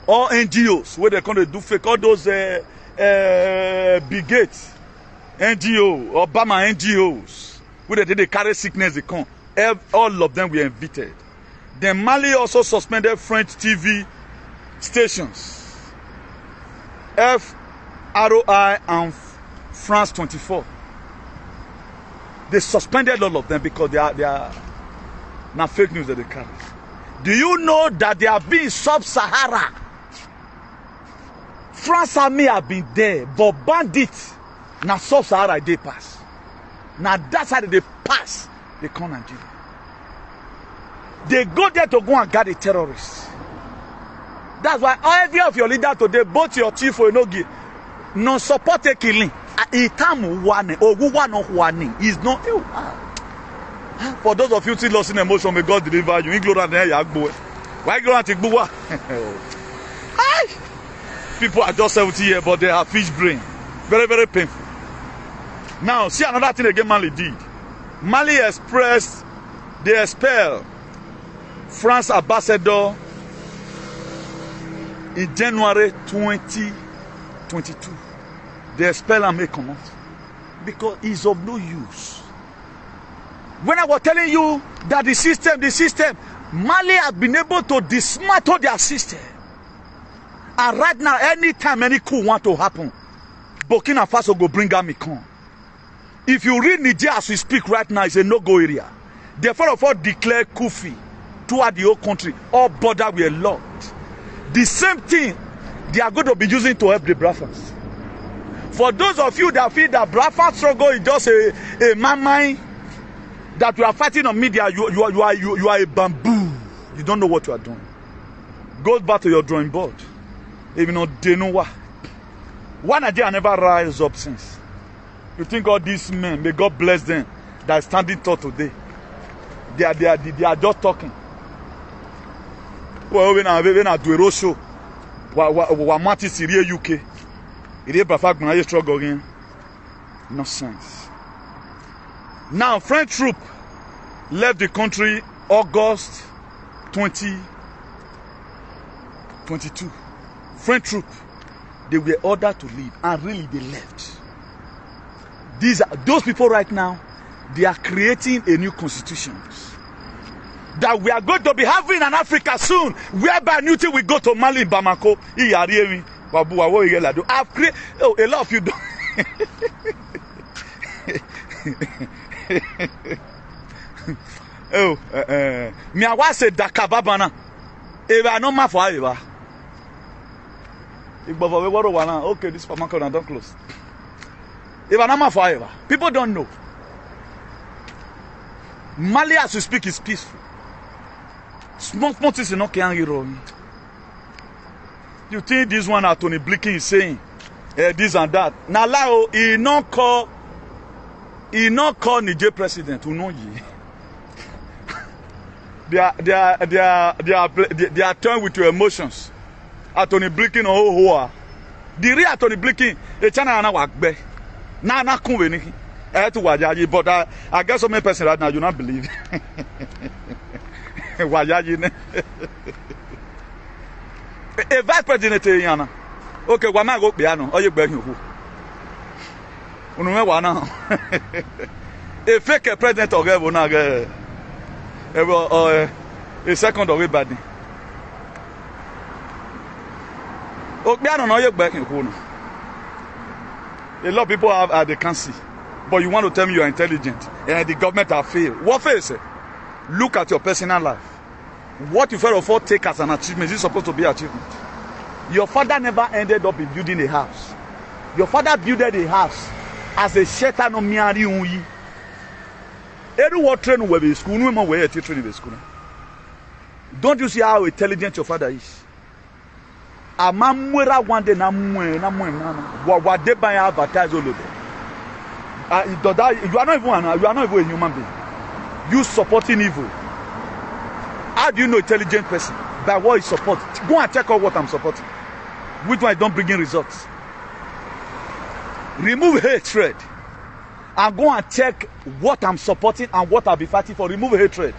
All NGOs where they come to do fake, all those Bill Gates NGO, Obama NGOs, where they carry sickness, they come. All of them were evicted. Then Mali also suspended French TV stations. FROI and France 24. They suspended all of them because they are now fake news that they carry. Do you know that they have been sub-Sahara? France army have been there, but bandits now sub-Sahara they pass. Now that's how they pass. They come Nigeria. They go there to go and guard the terrorists. That's why every of your leaders today, both your chief or no support a killing. Itamu one or one of one is not. For those of you still lost in emotion, may God deliver you. Why go and take Buwa? People are just 70 years, but they have fish brain. Very, very painful. Now, see another thing again Mali did. Mali expressed, they expelled France ambassador in January 2022. They expel and make comment because it's of no use. When I was telling you that the system, Mali has been able to dismantle their system. And right now, anytime any coup want to happen, Burkina Faso go bring army come. If you read Niger as we speak right now, it's a no-go area. They first of all declare coup throughout the whole country. All borders were locked. The same thing they are going to be using to help the Biafrans. For those of you that feel that Biafran struggle is just a man that you are fighting on media, you are a bamboo. You don't know what you are doing. Go back to your drawing board. Even though they know why. Why Nigeria never rise up since? You think all these men, may God bless them, that are standing tall today. They are just talking. Well, when I do a road show, what matters is here UK. It is perfect when I struggle again. Nonsense. Now, French troops left the country August 2022. French troops, they were ordered to leave, and really they left. Those people right now, they are creating a new constitution that we are going to be having in Africa soon, whereby new thing we go to Mali, Bamako, I've created, a lot of you don't. Me I was say Dakababana. Eva no ma for Eva. Okay, this supermarket don't close. Eva no ma for Eva. People don't know. Mali as we speak is peaceful. Small things not can wrong. You think this one Tony Blinken is saying this and that. Now he not call Niger president who know ye. They are turned with your emotions. Tony Blinken or who the real Tony Blinken the China na work be. Na kunwe ni. But I guess so many person right now you not believe. A vice president yana. Okay, wa ma go piano. Oye gbe hin who. Unu me wa na. A fake president or go na a second of everybody. Opiano no oye gbe hin who no. A lot of people have they can't see. But you want to tell me you are intelligent and the government have failed. What fails? Look at your personal life. What you first of all take as an achievement is supposed to be achievement. Your father never ended up in building a house. Your father built a house as a shelter no miari unyi. Everyone train where school, no more where you train in school. Don't you see how intelligent your father is? A man one day na what they buy advertise all over. You are not even a human being. You supporting evil. How do you know intelligent person? By what you support. Go and check out what I'm supporting. Which one don't bring in results. Remove hatred. And go and check what I'm supporting and what I'll be fighting for. Remove hatred.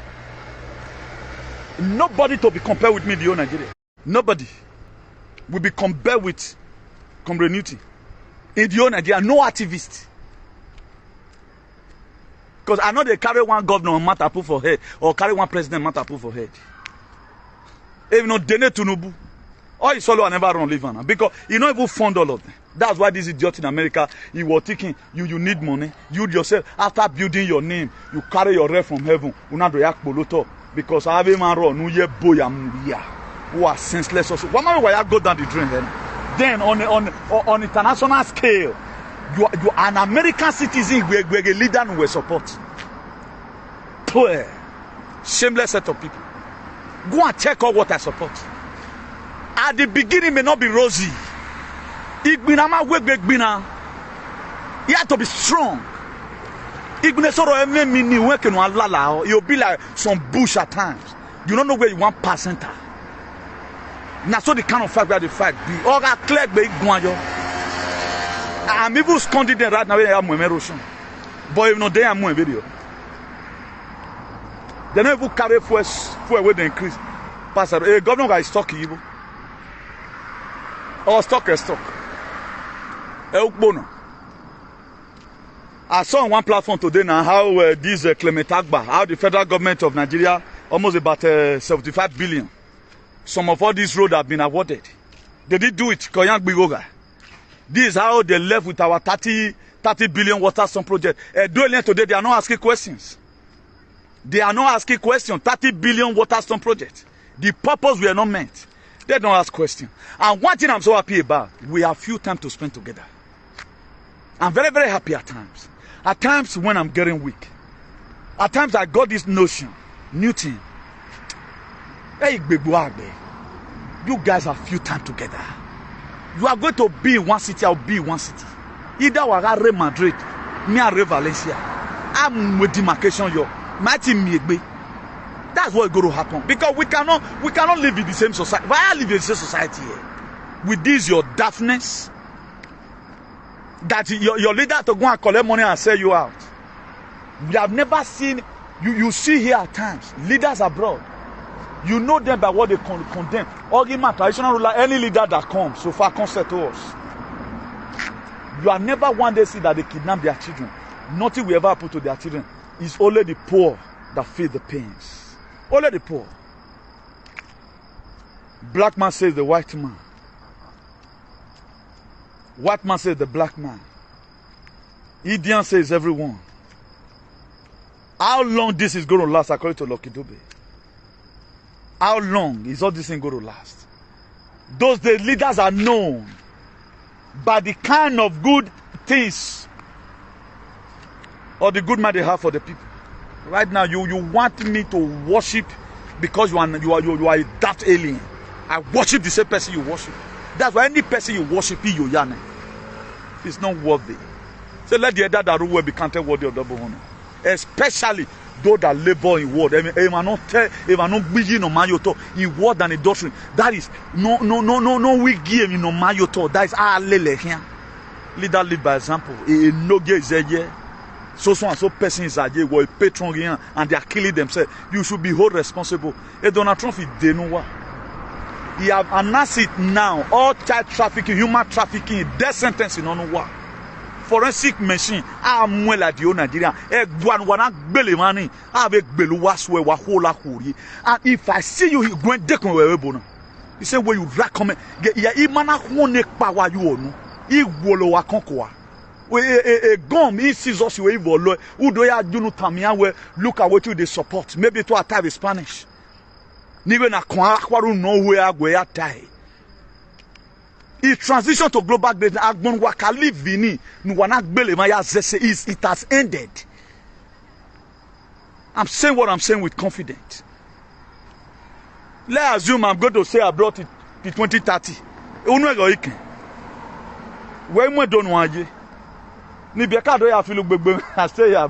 Nobody to be compared with me in the whole Nigeria. Nobody will be compared with community in the whole Nigeria. No activist. Because I know they carry one governor matter put for head or carry one president matter put for head. Even though Dene Tunubu, All you solo never run live on because you don't even fund all of them. That's why this idiot in America, he was thinking you need money. You yourself, after building your name, you carry your ref from heaven. Because I have a man run who are senseless also. Why not go down the drain then on international scale, you are an American citizen where a leader who will support. Clear. Shameless set of people. Go and check out what I support. At the beginning may not be rosy. You have to be strong. You'll be like some bush at times. You don't know where you want percentile. Now so the kind of fight where the fight be. I'm even scolding them right now. But if not, they are more video. They don't even carry fuel where they increase. Pastor, a governor guy is talking evil. Or stock. I saw on one platform today now how this Clement Agba, how the federal government of Nigeria, almost about 75 billion. Some of all these roads have been awarded. They did do it. This is how they left with our 30 billion water stone project. Today they are not asking questions. They are not asking questions. 30 billion water stone project. The purpose were not meant. They don't ask questions. And one thing I'm so happy about, we have few time to spend together. I'm very, very happy at times. At times when I'm getting weak. At times I got this notion, Newton. Hey, you guys have few time together. You are going to be in one city, I'll be in one city. Either we are Real Madrid, me are Valencia. I'm with demarcation yo. My team me. That's what's going to happen. Because we cannot live in the same society. Why I live in the same society here? With this your daftness, that your leader to go and collect money and sell you out. We have never seen, you see here at times, leaders abroad. You know them by what they condemn. Argument, traditional ruler, any leader that comes, so far comes to us. You have never one day see that they kidnap their children. Nothing will ever happen to their children. It's only the poor that feel the pains. Only the poor. Black man says the white man. White man says the black man. Indian says everyone. How long this is going to last according to Lucky Dube? How long is all this thing going to last? Those the leaders are known by the kind of good things or the good man they have for the people. Right now, you want me to worship because you are a daft alien. I worship the same person you worship. That's why any person you worship, you yana. It's not worthy. So let the other that will be counted worthy of double honor. Especially those that labor in word. If I not begin on my yoto in word and in doctrine. That is no we give in my yoto. That is our lele here. Leader live by example. No get is so and so person is a patron and they are killing themselves. You should be held responsible. And Donald Trump is denouwa. He have announced it now. All child trafficking, human trafficking, death sentence in on what? Forensic machine. I'm well at the Nigeria. And if I see you going to he said, where you recommend, ya imana one power you own. He wolo wa konkoa. A gum, he sees us you evil. Who do ya do no tamia where look at what you they support. Maybe to attack the Spanish. Niwe na kwaru no where where die. He transition to global greatness. Agbon wakali vini nuwana gbele maya zese is it has ended. I'm saying what I'm saying with confidence. Let's assume I'm going to say I brought it to 2030. Unwe go iken. Where we don't want you. Ni be ka do ya feel gbegbe I say ya.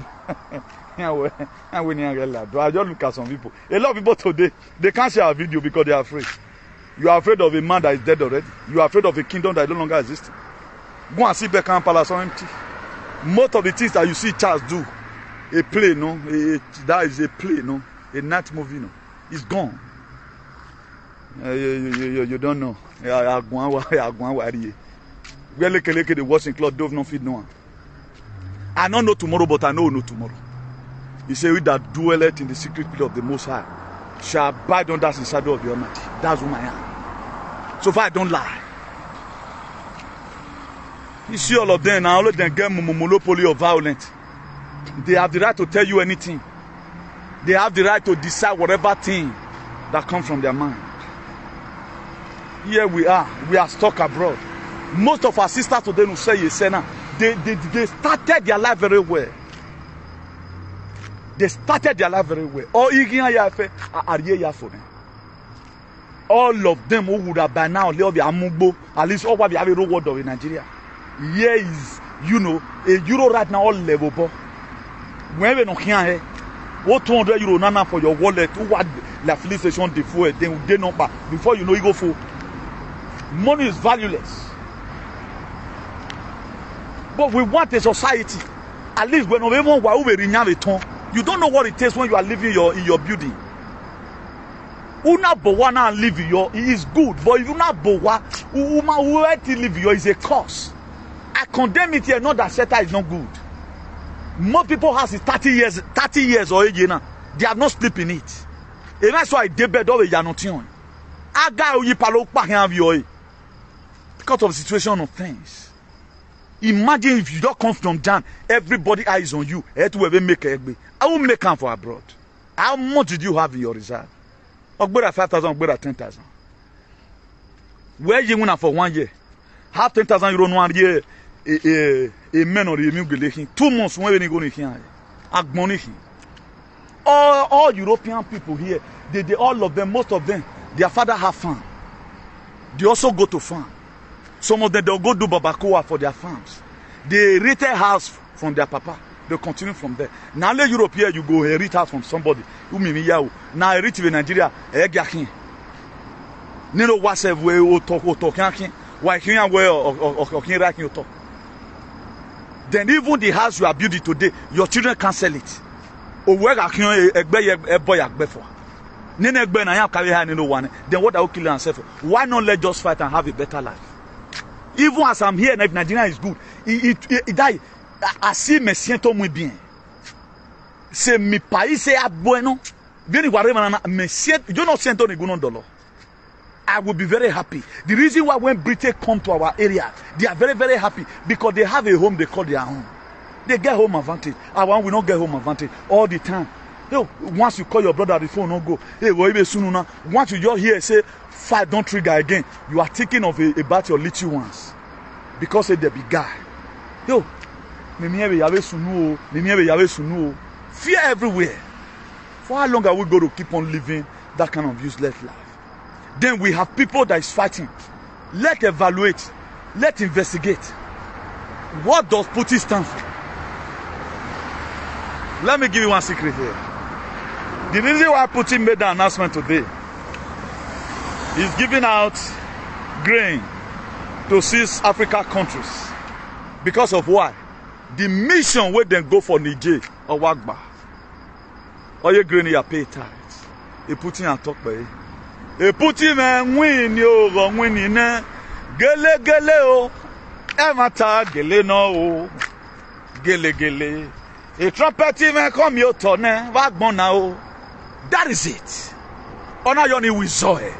And when you do I just look at some people. A lot of people today they can't share a video because they are afraid. You are afraid of a man that is dead already. You are afraid of a kingdom that no longer exists. Go and see Beckham Palace on empty. Most of the things that you see Charles do, a play, no, that is a play, no, a night movie, no, it's gone. You don't know. The washing cloth don't no feed no one. I don't know tomorrow, but I know tomorrow. He said, "We that dwelleth in the secret place of the Most High shall abide under the shadow of the Almighty." That's who I am. So far I don't lie. You see all of them now, all of them get monopoly of violence. They have the right to tell you anything. They have the right to decide whatever thing that comes from their mind. Here we are stuck abroad. Most of our sisters today will say, they started their life very well. They started their life very well. All of them who would have by now at least all what we have a reward in Nigeria. Here is, a euro right now all level. When we don't hear what 200 euro nana for your wallet, who had la felicitation default, then they not back before you know you go for. Money is valueless. But we want a society. At least when you don't know what it takes when you are living in your building. Una bowana live your is good, but if you not bowa, where to live your is a curse. I condemn it here, not that shelter is not good. More people has it 30 years or age, they have not slept in it. And that's why they bed over Yanotion. Because of the situation of things. Imagine if you don't come from Jan, everybody eyes on you. I will make them for abroad. How much did you have in your reserve? Ogbera 5,000, Ogbera 10,000. Where you win for 1 year? Have 10,000 euro 1 year. A man or a new 2 months when you go to here. All European people here, they all of them, most of them, their father have farm. They also go to farm. Some of them they'll go do barbacoa for their farms. They rent a house from their papa. They continue from there. Now in Europe here you go rent house from somebody. Now I reach in Nigeria, Nino was a way or talk. Why here where talk. Then even the house you are building today, your children can't sell it. Or where a boy before. Then what I will kill and why not let us fight and have a better life? Even as I'm here, if Nigeria is good, it die. Assim me siento muy bien. Se mi país sea bueno, me siento, yo no siento ningún dolor. I will be very happy. The reason why when Britain come to our area, they are very, very happy because they have a home they call their home. They get home advantage. Our one will not get home advantage all the time. Yo, once you call your brother, the phone don't go. Hey, once you just hear say fight, don't trigger again. You are thinking of about your little ones because they big guy. Yo, fear everywhere. For how long are we going to keep on living that kind of useless life? Then we have people that is fighting. Let's evaluate. Let's investigate. What does Putin stand for? Let me give you one secret here. The reason why Putin made the announcement today is giving out grain to 6 African countries. Because of why? The mission where they go for Niger or Wagba. All your grain you pay tithes. They put in and talk by it. They put in and win yo win in gele o. Emata gele no o. Gele. A trumpet man come yo tone Wagbon now. That is it. Ona yoni wizoe.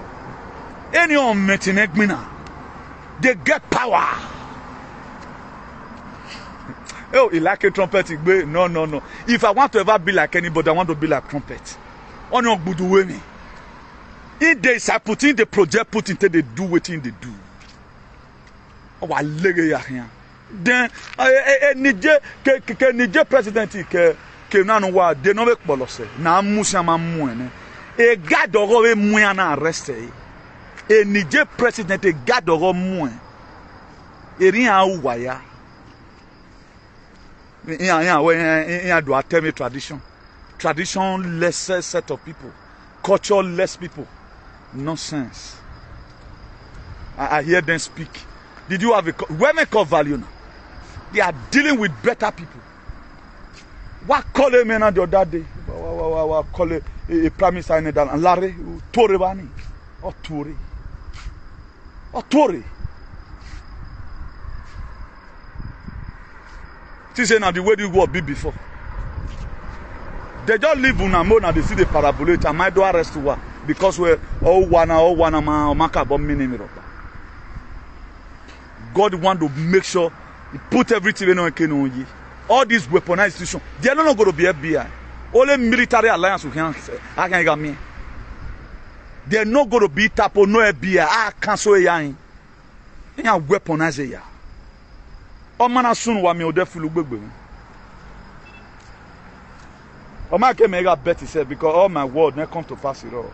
Any on metinegmina. They get power. Oh, he like a trumpet. No. If I want to ever be like anybody, I want to be like trumpet. On your good way me. In days I put in the project, put into they do what in they do. Oh, I leg here. Then Niger president ke na no wa de no be polose. Na musia ma mu ene. E gadoro we mu na arrest e. E Niger president e gadoro mu. E rin a waya. Yeah, do I tell me tradition? Tradition lesser set of people. Culture less people. Nonsense. I hear them speak. Did you have a women call value now? They are dealing with better people. What call a man the other day? What call a prime minister in the Larry Tore Bani or Tore. Say now the way you go be before. They just live on a mode and they see the parabolate and might do arrest to because we're all one man or maka bomb minimum. God want to make sure He put everything in on you. All these weaponized institutions, they are not going to be FBI. Only military alliance with him. I can't get me. They are not going to be tapo no FBI. I cancel it. They are weaponized it. Oh man, soon wa me ode fulu gbegbe. Oh man, can make a bet himself because all my word never come to pass it all.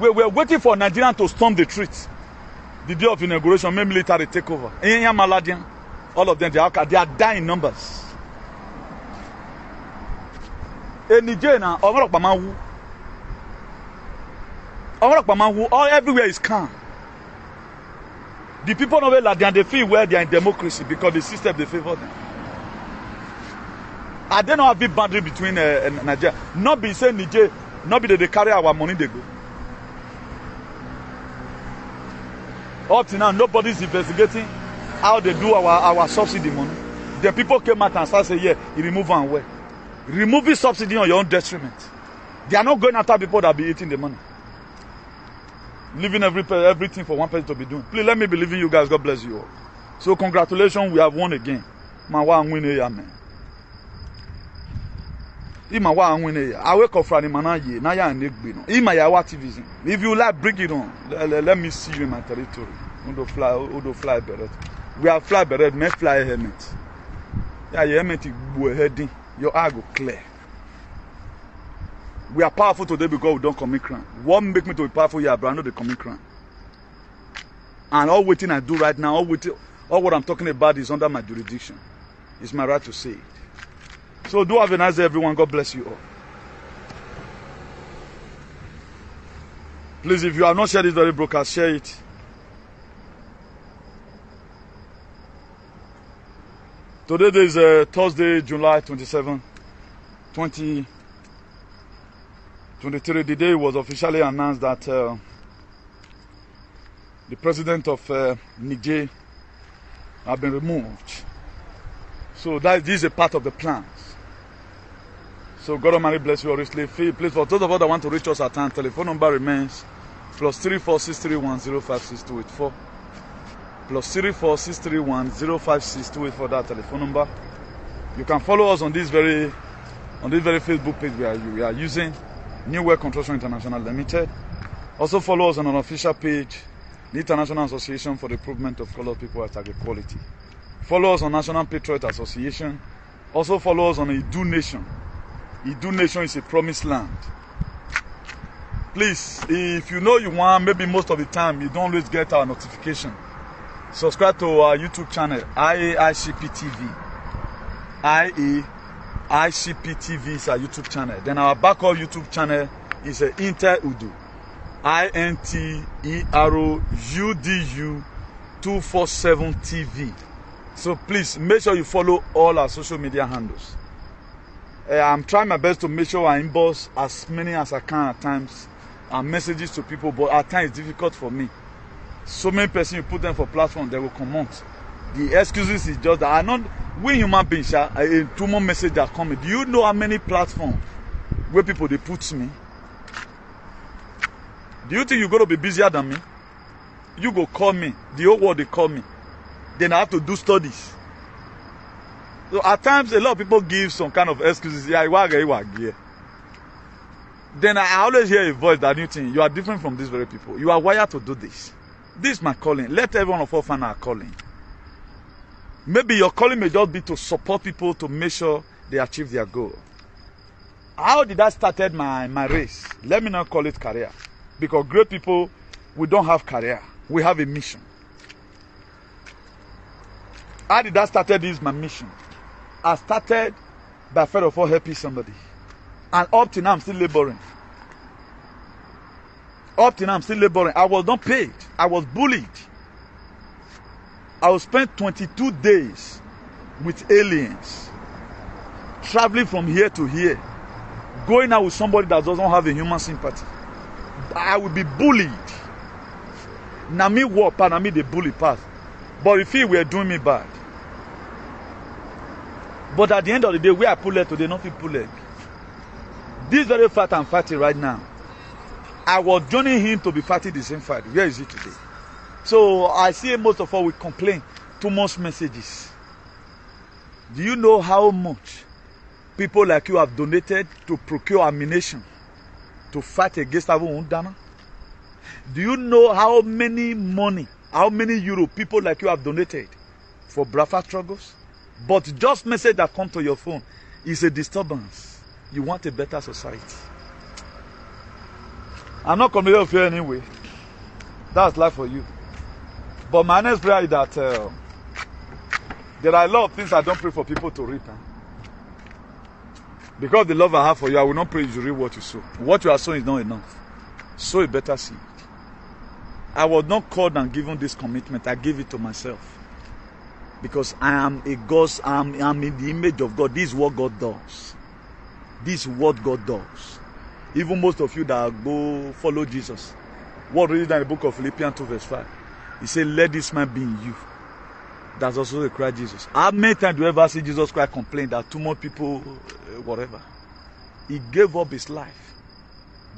We were waiting for Nigerians to storm the streets. The day of inauguration, maybe military take over. All of them, they are dying in numbers. In Niger now, all everywhere is calm. The people of Ladian, they feel where they are in democracy because the system they favor them. I don't know have a boundary between Nigeria. Not be saying Niger, not be that they carry our money they go. Up to now, nobody's investigating how they do our subsidy money. The people came out and started saying, yeah, you remove and where. Removing subsidy on your own detriment. They are not going after people that be eating the money. Leaving everything for one person to be doing. Please let me believe in you guys. God bless you all. So congratulations, we have won again. Man, why win here, man? I wake up Friday morning. Now you are in activism. If you like, bring it on. Let me see you in my territory. Fly beret. We have fly beret. May fly helmet. Yeah, your helmet is heading. Your eye go clear. We are powerful today because we don't commit crime. What make me to be powerful here, but I know they commit crime. And all waiting I do right now, all what I'm talking about is under my jurisdiction. It's my right to say it. So do have a nice day, everyone. God bless you all. Please, if you have not shared this very broadcast, share it. Today is Thursday, July 27, 2023. The day was officially announced that the president of Niger has been removed. So this is a part of the plans. So God Almighty bless you all richly. Please, for those of us that want to reach us at hand, telephone number remains +34 631 056284. +34 631 056284. That telephone number. You can follow us on this very Facebook page we are using, New World Construction International Limited. Also follow us on an official page, the International Association for the Improvement of Colored People at Equality. Follow us on National Patriot Association. Also follow us on Idu Nation. Idu Nation is a promised land. Please, if you know you want, maybe most of the time you don't always get our notification. Subscribe to our YouTube channel, IAICP TV. IAICP TV is our YouTube channel. Then our backup YouTube channel is Inter Udu. INTEROUDU 247 TV. So please make sure you follow all our social media handles. I'm trying my best to make sure I inbox as many as I can at times and messages to people, but at times it's difficult for me. So many persons, you put them for platform, they will come out. The excuses is just that I not we human beings a 2 more message that come. Do you know how many platforms where people they put me? Do you think you're gonna be busier than me? You go call me, the whole world they call me. Then I have to do studies. So at times a lot of people give some kind of excuses. Yeah, then I always hear a voice that you think you are different from these very people. You are wired to do this. This is my calling. Let every one of us find our calling. Maybe your calling may just be to support people to make sure they achieve their goal. How did I started my race? Let me not call it career. Because great people, we don't have career. We have a mission. How did I started this my mission? I started by first of all helping somebody. And up to now I'm still laboring. Up to now I'm still laboring. I was not paid. I was bullied. I will spend 22 days with aliens. Traveling from here to here. Going out with somebody that doesn't have a human sympathy. I will be bullied. Now me walk and me the bully path. But if he were doing me bad. But at the end of the day, where I pull leg today, nothing pull leg. This very fight I'm fighting right now. I was joining him to be fighting the same fight. Where is he today? So I see most of all we complain too much messages. Do you know how much people like you have donated to procure ammunition to fight against Abu Undana? Do you know how many money, how many euro people like you have donated for Biafra struggles? But just message that come to your phone is a disturbance. You want a better society. I'm not coming up here anyway. That's life for you. But my next prayer is that there are a lot of things I don't pray for people to reap. Because the love I have for you, I will not pray you to reap what you sow. What you are sowing is not enough. Sow a better seed. I was not called and given this commitment. I gave it to myself. Because I am a God, I'm in the image of God. This is what God does. This is what God does. Even most of you that go follow Jesus. What read in the book of Philippians 2 verse 5. He said, let this man be in you. That's also the Christ Jesus. How many times do you ever see Jesus Christ complain that too much people, whatever? He gave up his life.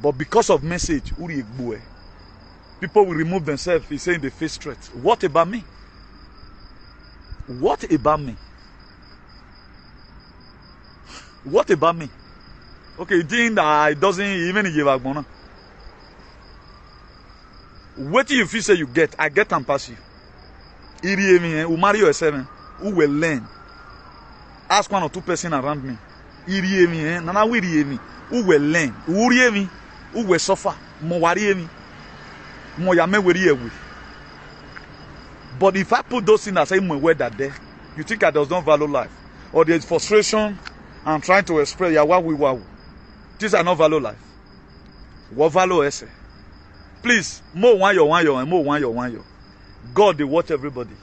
But because of message, people will remove themselves. He's saying they face threats. What about me? What about me? What about me? Okay, thing that it doesn't even give a bona. What do you feel say you get? I get and pass you. Who marry yourself, who will learn. Ask one or two persons around me. Nana who will learn. Who will suffer. But if I put those things aside my word that day, you think I does not value life. Or there's frustration and trying to express wow. These are not value life. What value is it? Please, more one your. God, they watch everybody.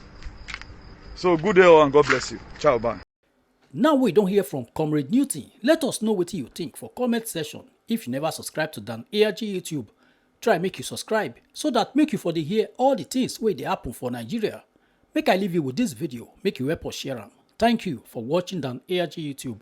So good day and God bless you. Ciao, bye. Now we don't hear from Comrade Newton. Let us know what you think for comment section. If you never subscribe to Dan ARG YouTube, try make you subscribe so that make you for the hear all the things where they happen for Nigeria. Make I leave you with this video, make you help us share them. Thank you for watching Dan ARG YouTube.